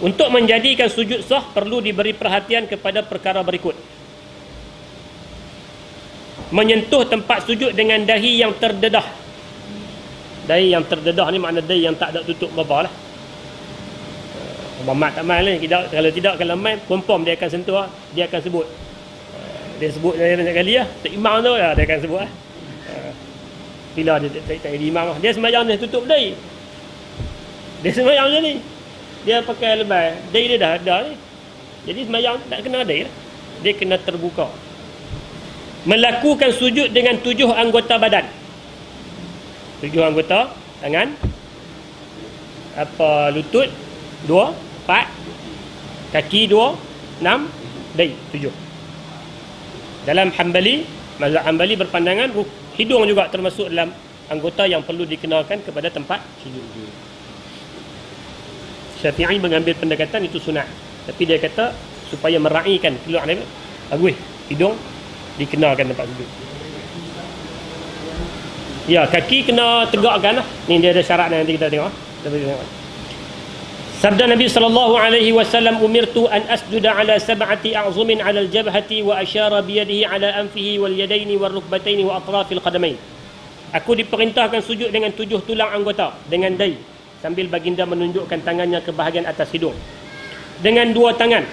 Untuk menjadikan sujud sah perlu diberi perhatian kepada perkara berikut. Menyentuh tempat sujud dengan dahi yang terdedah. Dahi yang terdedah ni makna dahi yang tak ada tutup berapa lah. Abang mat tak main ni. Kalau tidak, kalau main, confirm dia akan sentuh, dia akan sebut. Dia sebut dari banyak kali lah. Tok Imam tu lah, dia akan sebut lah. Bila dia tak jadi imam lah. Dia sembahyang dia tutup dahi. Dia sembahyang macam ni. Dia pakai lebay, dahi dia dah ada ni. Jadi sembahyang tak kena dahi lah. Dia kena terbuka. Melakukan sujud dengan 7 anggota badan. 7 anggota tangan, lutut 2, 4, kaki 2, 6, dahi 7. Dalam mazhab Hambali berpandangan hidung juga termasuk dalam anggota yang perlu dikenalkan kepada tempat sujud. Syafi'i mengambil pendekatan itu sunat, tapi dia kata supaya meraihkan keluar ni bagus hidung dikenalkan tempat sujud. Ya, kaki kena tegakkan lah. Ni dia ada syarat nanti kita tengok. Sabda Nabi sallallahu alaihi wasallam, umirtu an asjuda ala sab'ati a'zumin ala al-jabhati wa asyara bi yadihi ala anfihi wal yadaini wal rukbataini wa atrafil qadamain. Aku diperintahkan sujud dengan 7 tulang anggota dengan dahi, sambil baginda menunjukkan tangannya ke bahagian atas hidung, dengan 2 tangan,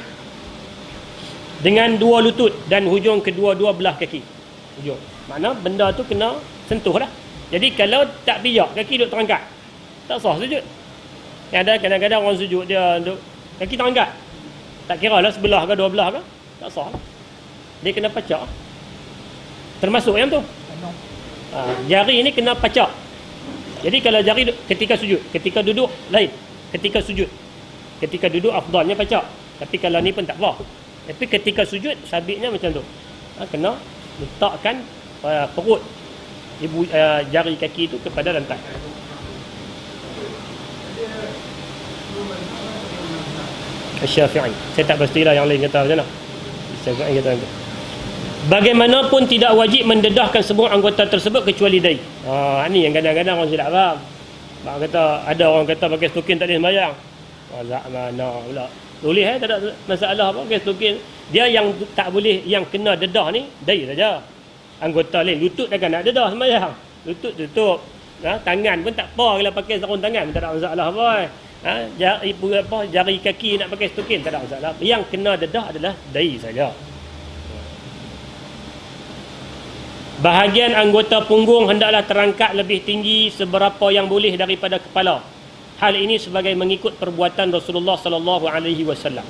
dengan 2 lutut dan hujung kedua-dua belah kaki. Hujung. Makna benda tu kena sentuh lah. Jadi kalau tak pijak, kaki duduk terangkat, tak sah sujud. Ada kadang-kadang orang sujud dia duduk kaki terangkat, tak kira lah sebelah ke 2 belah ke, tak sah. Dia kena pacak. Termasuk yang tu. Jari ni kena pacak. Jadi kalau jari ketika sujud, ketika duduk lain, ketika sujud, ketika duduk afdalnya pacak. Tapi kalau ni pun tak apa. Tapi ketika sujud sabitnya macam tu. Kena letakkan perut jari kaki itu kepada lantai. Syafi'i. Saya tak pastilah yang lain kata macam mana. Syafi'i kata macam tu. Bagaimanapun tidak wajib mendedahkan semua anggota tersebut kecuali dahi. Ni yang kadang-kadang orang silap faham. Bang kata ada orang kata pakai stokin tak boleh sembahyang. Mazhab mana pula? Boleh tak ada masalah apa pakai stokin. Dia yang tak boleh, yang kena dedah ni dahi saja. Anggota lain lutut takkan nak dedah sembahyang. Lutut tutup. Tangan pun tak apa kalau pakai sarung tangan, tak ada masalah apa. Jari kaki nak pakai stokin tak ada masalah. Yang kena dedah adalah dahi saja. Bahagian anggota punggung hendaklah terangkat lebih tinggi seberapa yang boleh daripada kepala. Hal ini sebagai mengikut perbuatan Rasulullah sallallahu alaihi wasallam.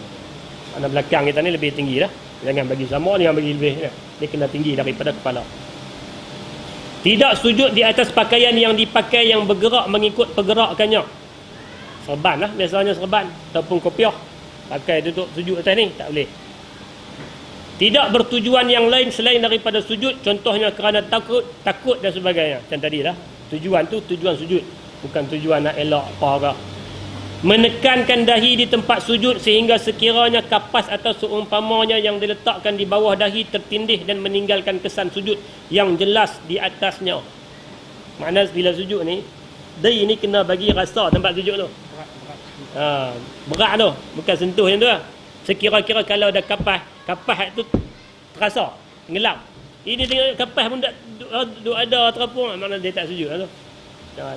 Mana belakang kita ni lebih tinggi dah. Jangan bagi sama, jangan bagi lebih. Dia kena tinggi daripada kepala. Tidak sujud di atas pakaian yang dipakai yang bergerak mengikut pergerakannya. Serban lah, biasanya serban ataupun kopiah. Pakai duduk sujud atas ni, tak boleh. Tidak bertujuan yang lain selain daripada sujud, contohnya kerana takut dan sebagainya. Macam tadi lah, tujuan tu tujuan sujud, bukan tujuan nak elak apa ke. Menekankan dahi di tempat sujud sehingga sekiranya kapas atau seumpamanya yang diletakkan di bawah dahi tertindih dan meninggalkan kesan sujud yang jelas di atasnya. Makna bila sujud ni, dahi ni kena bagi rasa tempat sujud tu. Berat tu, bukan sentuh yang tu lah. Sekira-kira kalau ada kapas tu terasa gelap. Ini tengok kapas pun tak ada terapung, makna dia tak sujud lah tu.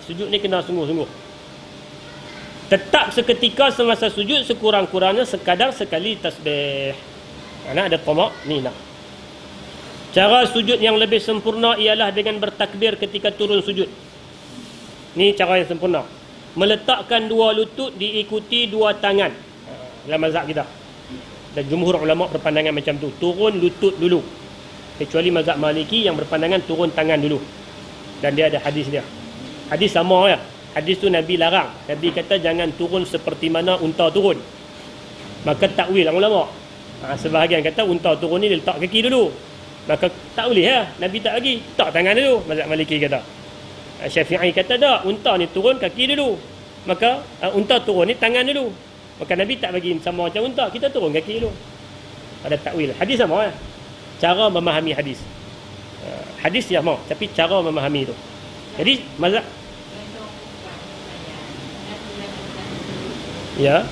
Sujud ni kena sungguh-sungguh. Tetap seketika semasa sujud, sekurang-kurangnya sekadar sekali tasbih. Mana ada tamak ni nak. Cara sujud yang lebih sempurna ialah dengan bertakbir ketika turun sujud. Ni cara yang sempurna. Meletakkan 2 lutut diikuti 2 tangan. Dalam mazhab kita. Dan jumhur ulama berpandangan macam tu. Turun lutut dulu. Kecuali mazhab Maliki yang berpandangan turun tangan dulu. Dan dia ada hadis dia. Hadis sama ya. Hadis tu Nabi larang. Nabi kata jangan turun seperti mana unta turun. Maka takwil ulama. Sebahagian kata unta turun ni letak kaki dulu. Maka tak boleh ya. Nabi tak bagi. Tak tangan dulu. Mazhab Maliki kata. Syafi'i kata tak. Unta ni turun kaki dulu. Maka unta turun ni tangan dulu. Maka Nabi tak bagi sama macam unta. Kita turun kaki dulu. Ada takwil. Hadis sama ya. Cara memahami hadis. Hadis sama. Tapi cara memahami tu. Jadi mazhab ya.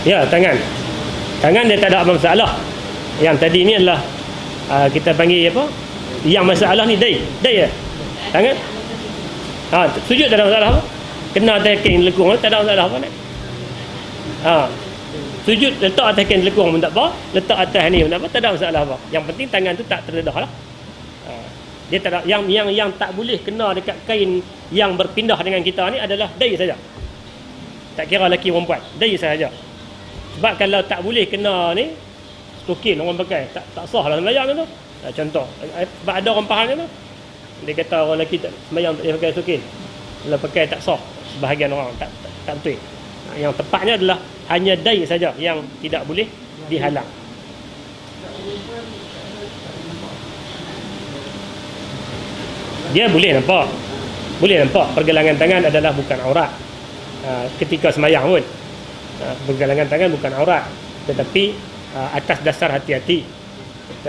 Ya, tangan. Tangan dia tak ada apa masalah. Yang tadi ni adalah kita panggil apa? Yang masalah ni dahi. Dahi ya? Tangan. Sujud tak ada masalah apa? Kena atas kain lekung tak ada masalah apa nak. Sujud letak atas kain lekung pun tak apa, letak atas ni pun tak apa, tak ada masalah apa. Yang penting tangan tu tak terdedah lah. Dia tak ada, yang tak boleh kena dekat kain yang berpindah dengan kita ni adalah dahi saja. Tak kira lelaki perempuan, dahi saja. Sebab kalau tak boleh kena ni, stokin orang pakai, tak sah lah sembahyang tu. Contoh, sebab ada orang faham tu. Dia kata orang lelaki tak sembahyang tak pakai stokin. Kalau pakai tak sah, sebahagian orang tak betul. Yang tepatnya adalah hanya dai saja yang tidak boleh dihalang. Dia boleh nampak pergelangan tangan adalah bukan aurat ketika sembahyang pun. Pergelangan tangan bukan aurat, tetapi atas dasar hati-hati.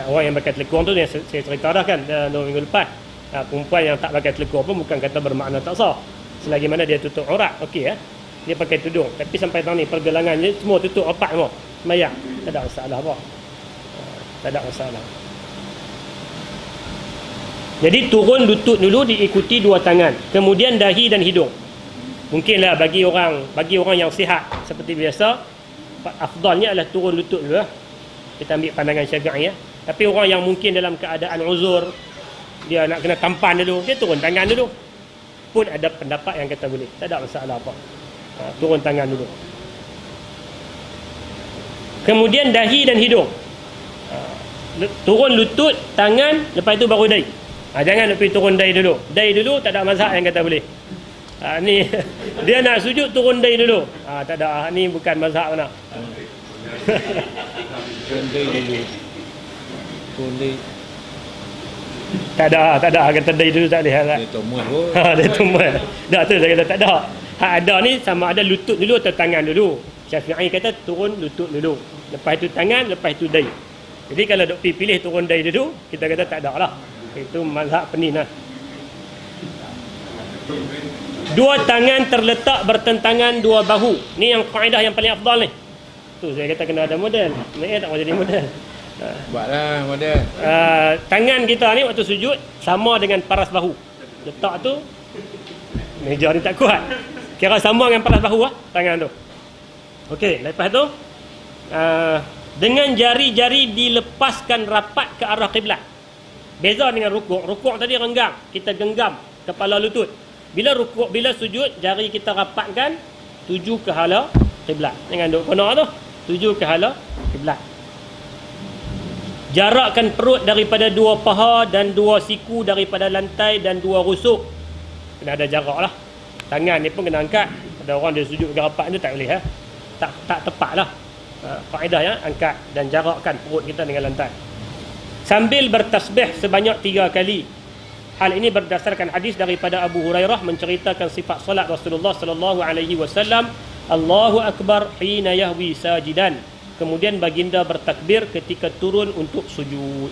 Orang yang pakai telekung tu yang saya cerita dah kan 2 minggu lepas, perempuan yang tak pakai telekung pun bukan kata bermakna tak sah, selagi mana dia tutup aurat. Okey dia pakai tudung, tapi sampai tahun ni pergelangannya semua tutup rapat semua, sembahyang tak ada masalah apa. Tak ada masalah. Jadi turun lutut dulu diikuti 2 tangan, kemudian dahi dan hidung. Mungkinlah bagi orang yang sihat seperti biasa, afdalnya adalah turun lutut dulu lah. Kita ambil pandangan Syafi'i ya. Tapi orang yang mungkin dalam keadaan uzur, dia nak kena tampan dulu, dia turun tangan dulu. Pun ada pendapat yang kata boleh, tak ada masalah apa. Turun tangan dulu. Kemudian dahi dan hidung. Turun lutut, tangan, lepas itu baru dahi. Jangan nak pergi turun dahi dulu. Dahi dulu tak ada mazhab yang kata boleh. Ni dia nak sujud turun dahi dulu. Tak ada. Ni bukan mazhab mana. Turun dahi dulu. Turun dahi. Tak ada kata dahi dulu tak boleh. Dia tomuan pun. Dia tomuan. Dah tu saya kata tak ada. Ada ni sama ada lutut dulu atau tangan dulu. Syafi'i kata turun lutut dulu. Lepas itu tangan, lepas itu dahi. Jadi kalau dok pilih turun dahi dulu, kita kata tak ada lah. Itu mazhab pening lah. 2 tangan terletak bertentangan 2 bahu. Ni yang kaedah yang paling afdal ni. Tu saya kata kena ada model. Tak mau jadi model. Buatlah model. Tangan kita ni waktu sujud sama dengan paras bahu. Letak tu meja ni tak kuat. Kira sama dengan paras bahu lah tangan tu. Okey, lepas tu dengan jari-jari dilepaskan rapat ke arah kiblat. Beza dengan rukuk. Rukuk tadi renggang, kita genggam kepala lutut. Bila rukuk, bila sujud, jari kita rapatkan tuju ke hala kiblat. Jangan duk kena tu, tuju ke hala kiblat. Jarakkan perut daripada 2 paha dan 2 siku daripada lantai dan 2 rusuk. Kena ada jarak lah. Tangan ni pun kena angkat. Ada orang dia sujud ke rapat tu tak boleh tak tepat lah. Kaedah ya, angkat dan jarakkan perut kita dengan lantai. Sambil bertasbih sebanyak 3 kali. Hal ini berdasarkan hadis daripada Abu Hurairah menceritakan sifat solat Rasulullah sallallahu alaihi wasallam, Allahu akbar hina yahwi sajidan. Kemudian baginda bertakbir ketika turun untuk sujud.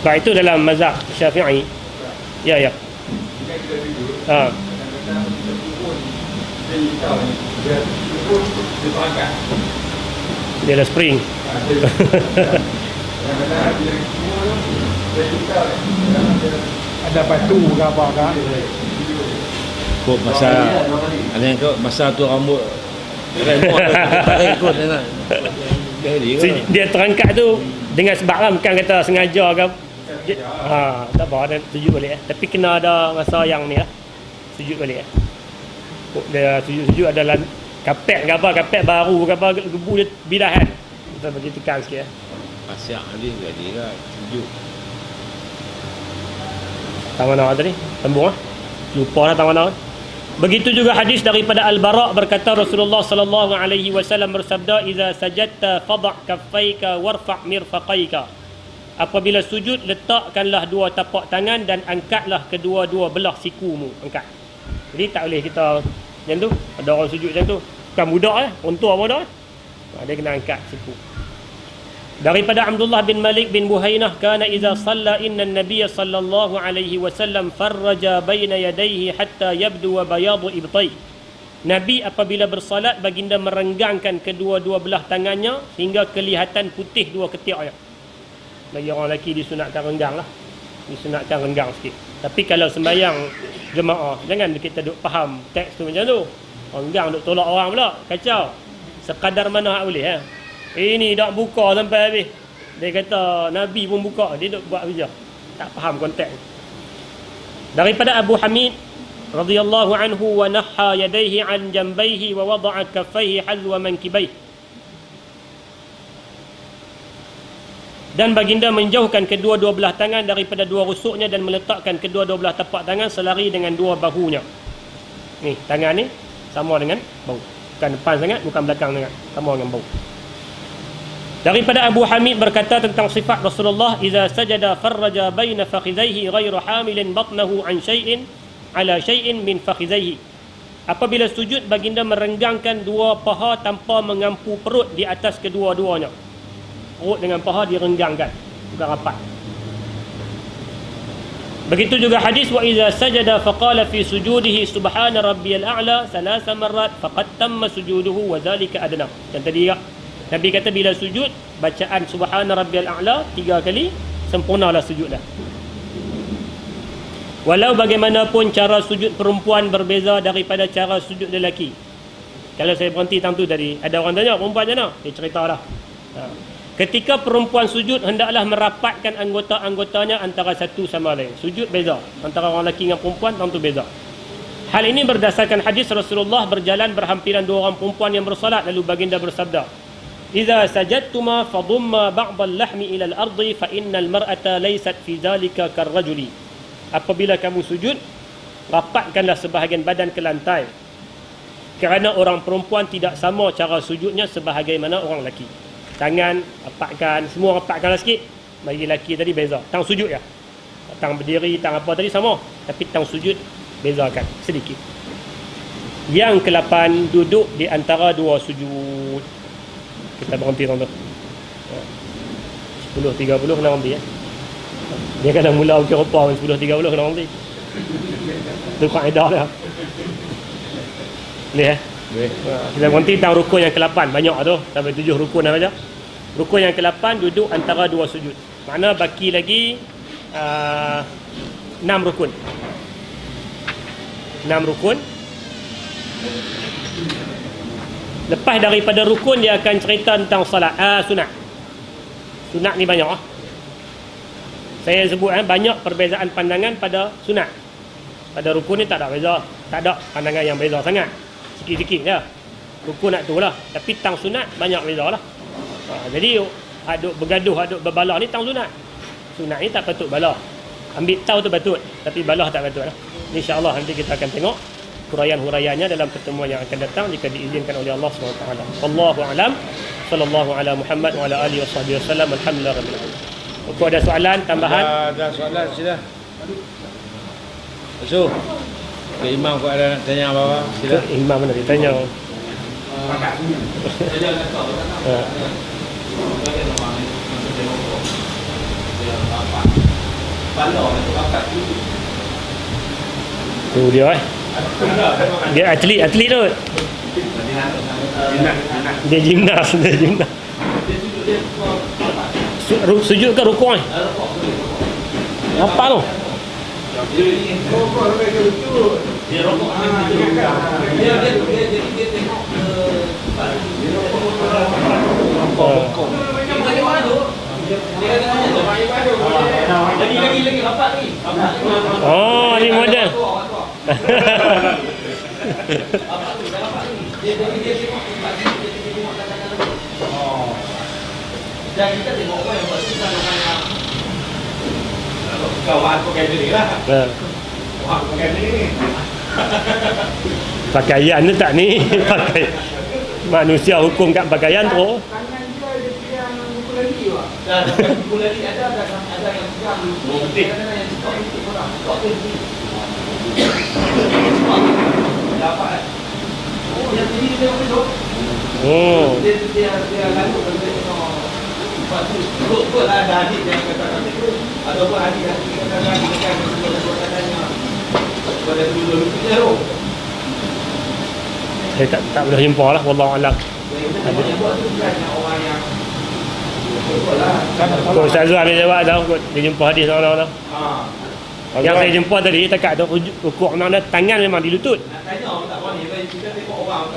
Baik, itu dalam mazhab Syafi'i. Ya. Dia lah spring. Ada batu ke apa kan? Kok masa ada yang kau masa tu rambut repot tak ikut dia nak. Dia terangkat tu dengan sebab lah, bukan kata sengaja ke. Tak apa, ada sujud balik tapi kena ada masa yang ni lah. Sujud balik dia sujud adalah kapet ke apa, kapet baru ke apa, gebu dia bilah kan. Kita bagi tekan sikit Pasyak hadis jadi lah sujud. Tang mana tadi? Sambung lupa dah tang mana. Begitu juga hadis daripada Al-Bara' berkata Rasulullah sallallahu alaihi wasallam bersabda, "Idza sajadta fadha' kaffaika warfa' mirfaqaika." Apabila sujud, letakkanlah 2 tapak tangan dan angkatlah kedua-dua belah sikumu, angkat. Jadi tak boleh kita macam tu. Ada orang sujud macam tu, bukan budak untua budak dia kena angkat siku. Daripada Abdullah bin Malik bin Buhainah, kana idza shalla inna an-nabiy sallallahu alaihi wasallam farraja baina yadayhi hatta yabdu bayadu ibtai. Nabi apabila bersalat, baginda merenggangkan kedua-dua belah tangannya hingga kelihatan putih 2 ketiaknya. Bagi orang lelaki disunatkan renggang lah. Disunatkan renggang sikit. Tapi kalau sembahyang jemaah, jangan kita duk faham teks tu macam tu. Renggang duk tolak orang pula, kacau. Sekadar mana hak boleh ini dak buka sampai habis. Dia kata Nabi pun buka, dia duk buat kerja. Tak faham konteks. Daripada Abu Hamid radhiyallahu anhu wa nahha yadayhi an jambayhi wa wada'a kaffayhi hazwa mankibaihi. Dan baginda menjauhkan kedua-dua belah tangan daripada dua rusuknya dan meletakkan kedua-dua belah tapak tangan selari dengan dua bahunya. Ni, tangan ni sama dengan bahu. Bukan depan sangat, bukan belakang sangat. Sama dengan bahu. Daripada Abu Hamid berkata tentang sifat Rasulullah, "Iza sajada farraja baina fakhidhaihi ghairu hamilin batnahu an syai'in ala syai'in min fakhidhaihi." Apabila sujud, baginda merenggangkan dua paha tanpa mengampu perut di atas kedua-duanya. Perut dengan paha direnggangkan, bukan rapat. Begitu juga hadis, "Wa iza sajada faqala fi sujudihi subhana rabbiyal a'la thalatha marrat faqad tamma sujuduhu wa dhalika adna." Yang tadi ya, Nabi kata bila sujud, bacaan subhana rabbiyal a'la 3 kali, sempurnalah sujud dah. Walau bagaimanapun cara sujud perempuan berbeza daripada cara sujud lelaki. Kalau saya berhenti tang tu tadi, ada orang tanya, perempuan macam mana? Dia ceritalah. Ketika perempuan sujud, hendaklah merapatkan anggota-anggotanya antara satu sama lain. Sujud beza. Antara orang lelaki dengan perempuan, tentu beza. Hal ini berdasarkan hadis Rasulullah berjalan berhampiran 2 orang perempuan yang bersolat. Lalu baginda bersabda, "Iza sajadtuma fadumma ba'dal lahmi ila al-ardi fa innal mar'ata laysat fi dhalika karrajuli." Apabila kamu sujud, rapatkanlah sebahagian badan ke lantai. Kerana orang perempuan tidak sama cara sujudnya sebagaimana orang lelaki. Tangan rapatkan, semua rapatkanlah sikit. Bagi lelaki tadi beza. Tang sujud ya. Tang berdiri, tang apa tadi sama, tapi tang sujud bezakan sedikit. Yang ke-8, duduk di antara 2 sujud. Kita berhenti tuan-tuan. 10.30 kena berhenti ya. Dia kadang mula ukir rupa 10.30 kena berhenti. Itu kaedah dia. Boleh eh? Boleh. Kita berhenti tang rukun yang ke-8. Banyak tu. Sampai 7 rukun dah baca. Rukun yang ke-8 duduk antara 2 sujud. Makna baki lagi 6 rukun. 6 rukun. Lepas daripada rukun, dia akan cerita tentang salat. Sunat. Sunat ni banyak. Saya sebut banyak perbezaan pandangan pada sunat. Pada rukun ni tak ada beza. Tak ada pandangan yang beza sangat. Sikit-sikit je. Rukun nak tu lah. Tapi tang sunat banyak beza lah. Jadi aduk bergaduh, aduk berbalah ni tang sunat. Sunat ni tak patut balah. Ambil tahu tu patut, tapi balah tak patut lah. InsyaAllah nanti kita akan tengok huraian-huraiannya dalam pertemuan yang akan datang jika diizinkan oleh Allah SWT. Wallahu a'lam. Sallallahu ala Muhammad wa ala alihi wasallam. Alhamdulillah rabbil alamin. Kalau ada soalan tambahan? Ada soalan sila. So, ke imam kau ada nak tanya apa-apa? Sila. Imam mana dia tanya? Tu dia dia atlet tu. Dia gimnas. Sujud ke rukuk ni? Apa tu? Dia rokok dia tengok lagi rapat ni. Oh, ni model. Dan kita tengok orang yang bersihkan orang yang kawan pakai diri lah. Wah, pakai diri. Pakaian tu tak ni. Pakai manusia hukum kat pakaian tu. Tangan dia ada yang buku lagi wak. Buku lagi ada yang pegang. Betul. Ada yang stop itu orang. Stop itu. Dapat. Oh, yang ini dia tengok. Oh. Dia lalu betul lah ada hadis yang katakan itu. Ataupun hadis yang katakan katanya pada dulu dia roh. Saya tak boleh jumpa lah, wallahu alam. Kau Ustaz Azwan dia jawab dah kot. Dia jumpa hadis orang-orang. Yang saya jumpa tadi takat tu rukuk mana tangan memang di lutut. Nak tanya orang tak boleh, kita tengok orang.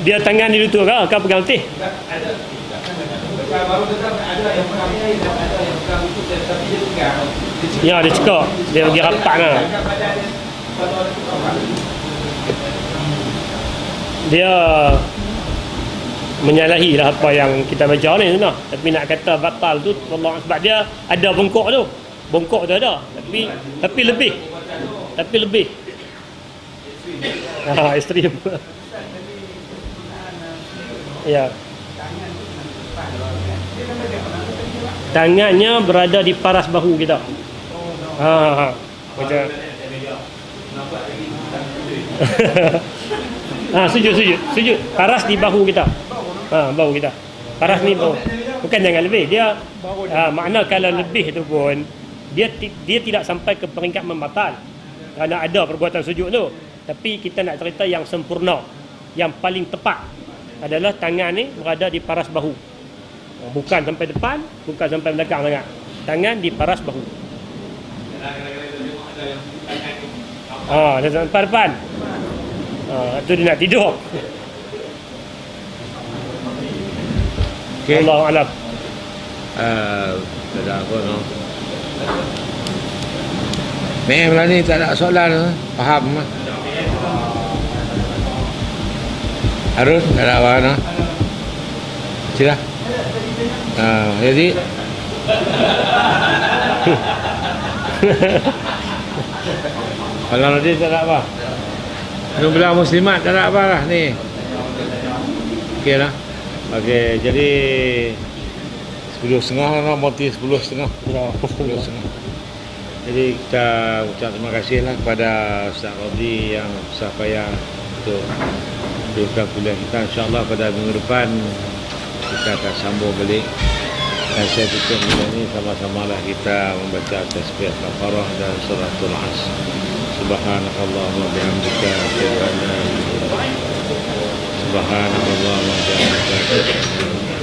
Dia tangan di lutut kau pegang letih. baru tetap ada yang pegang air dan ada yang pegang itu tapi dia pegang. Ya, dia cekak. Dia bagi rapat lah. Angkat badan dia. Kalau ada orang. Dia menyalahi lah apa yang kita baca ni sebenarnya. Tapi nak kata batal tu Allah, sebab dia ada bongkok tu. Bongkok tu ada. Tapi lebih. Tapi lebih. Ekstrim. Ya. Tangannya berada di paras bahu kita. Macam sujud. Paras di bahu kita. Bahu kita. Paras ni bahu. Bukan jangan lebih. Dia makna kalau lebih tu pun dia tidak sampai ke peringkat membatal. Kerana ada perbuatan sujud tu. Tapi kita nak cerita yang sempurna, yang paling tepat adalah tangan ni berada di paras bahu. Bukan sampai depan, bukan sampai belakang sangat. Tangan di paras bahu. Dah sampai depan. Tu dia nak tidur. Okey. Allah alam. Tak ada apa no. Memang ni tak ada soalan, faham mah. Harun, tak ada apa no. Sila. Jadi kalau nanti tak ada apa. Yang bilang muslimat tak ada apa lah ni. Okey lah. Okey, jadi 10.30 lah, moti 10.30. 10.30. Jadi kita ucap terima kasih lah kepada Ustaz Rodli yang besar payah untuk berikan kuliah kita. InsyaAllah pada minggu depan kita akan sambung balik. Dan saya tutup kuliah ini sama-sama lah kita membaca tasbih kafarah dan suratul Asr. Subhanakallahumma bihamdika asyhadu an la ilaha illa anta astaghfiruka wa atubu ilaik.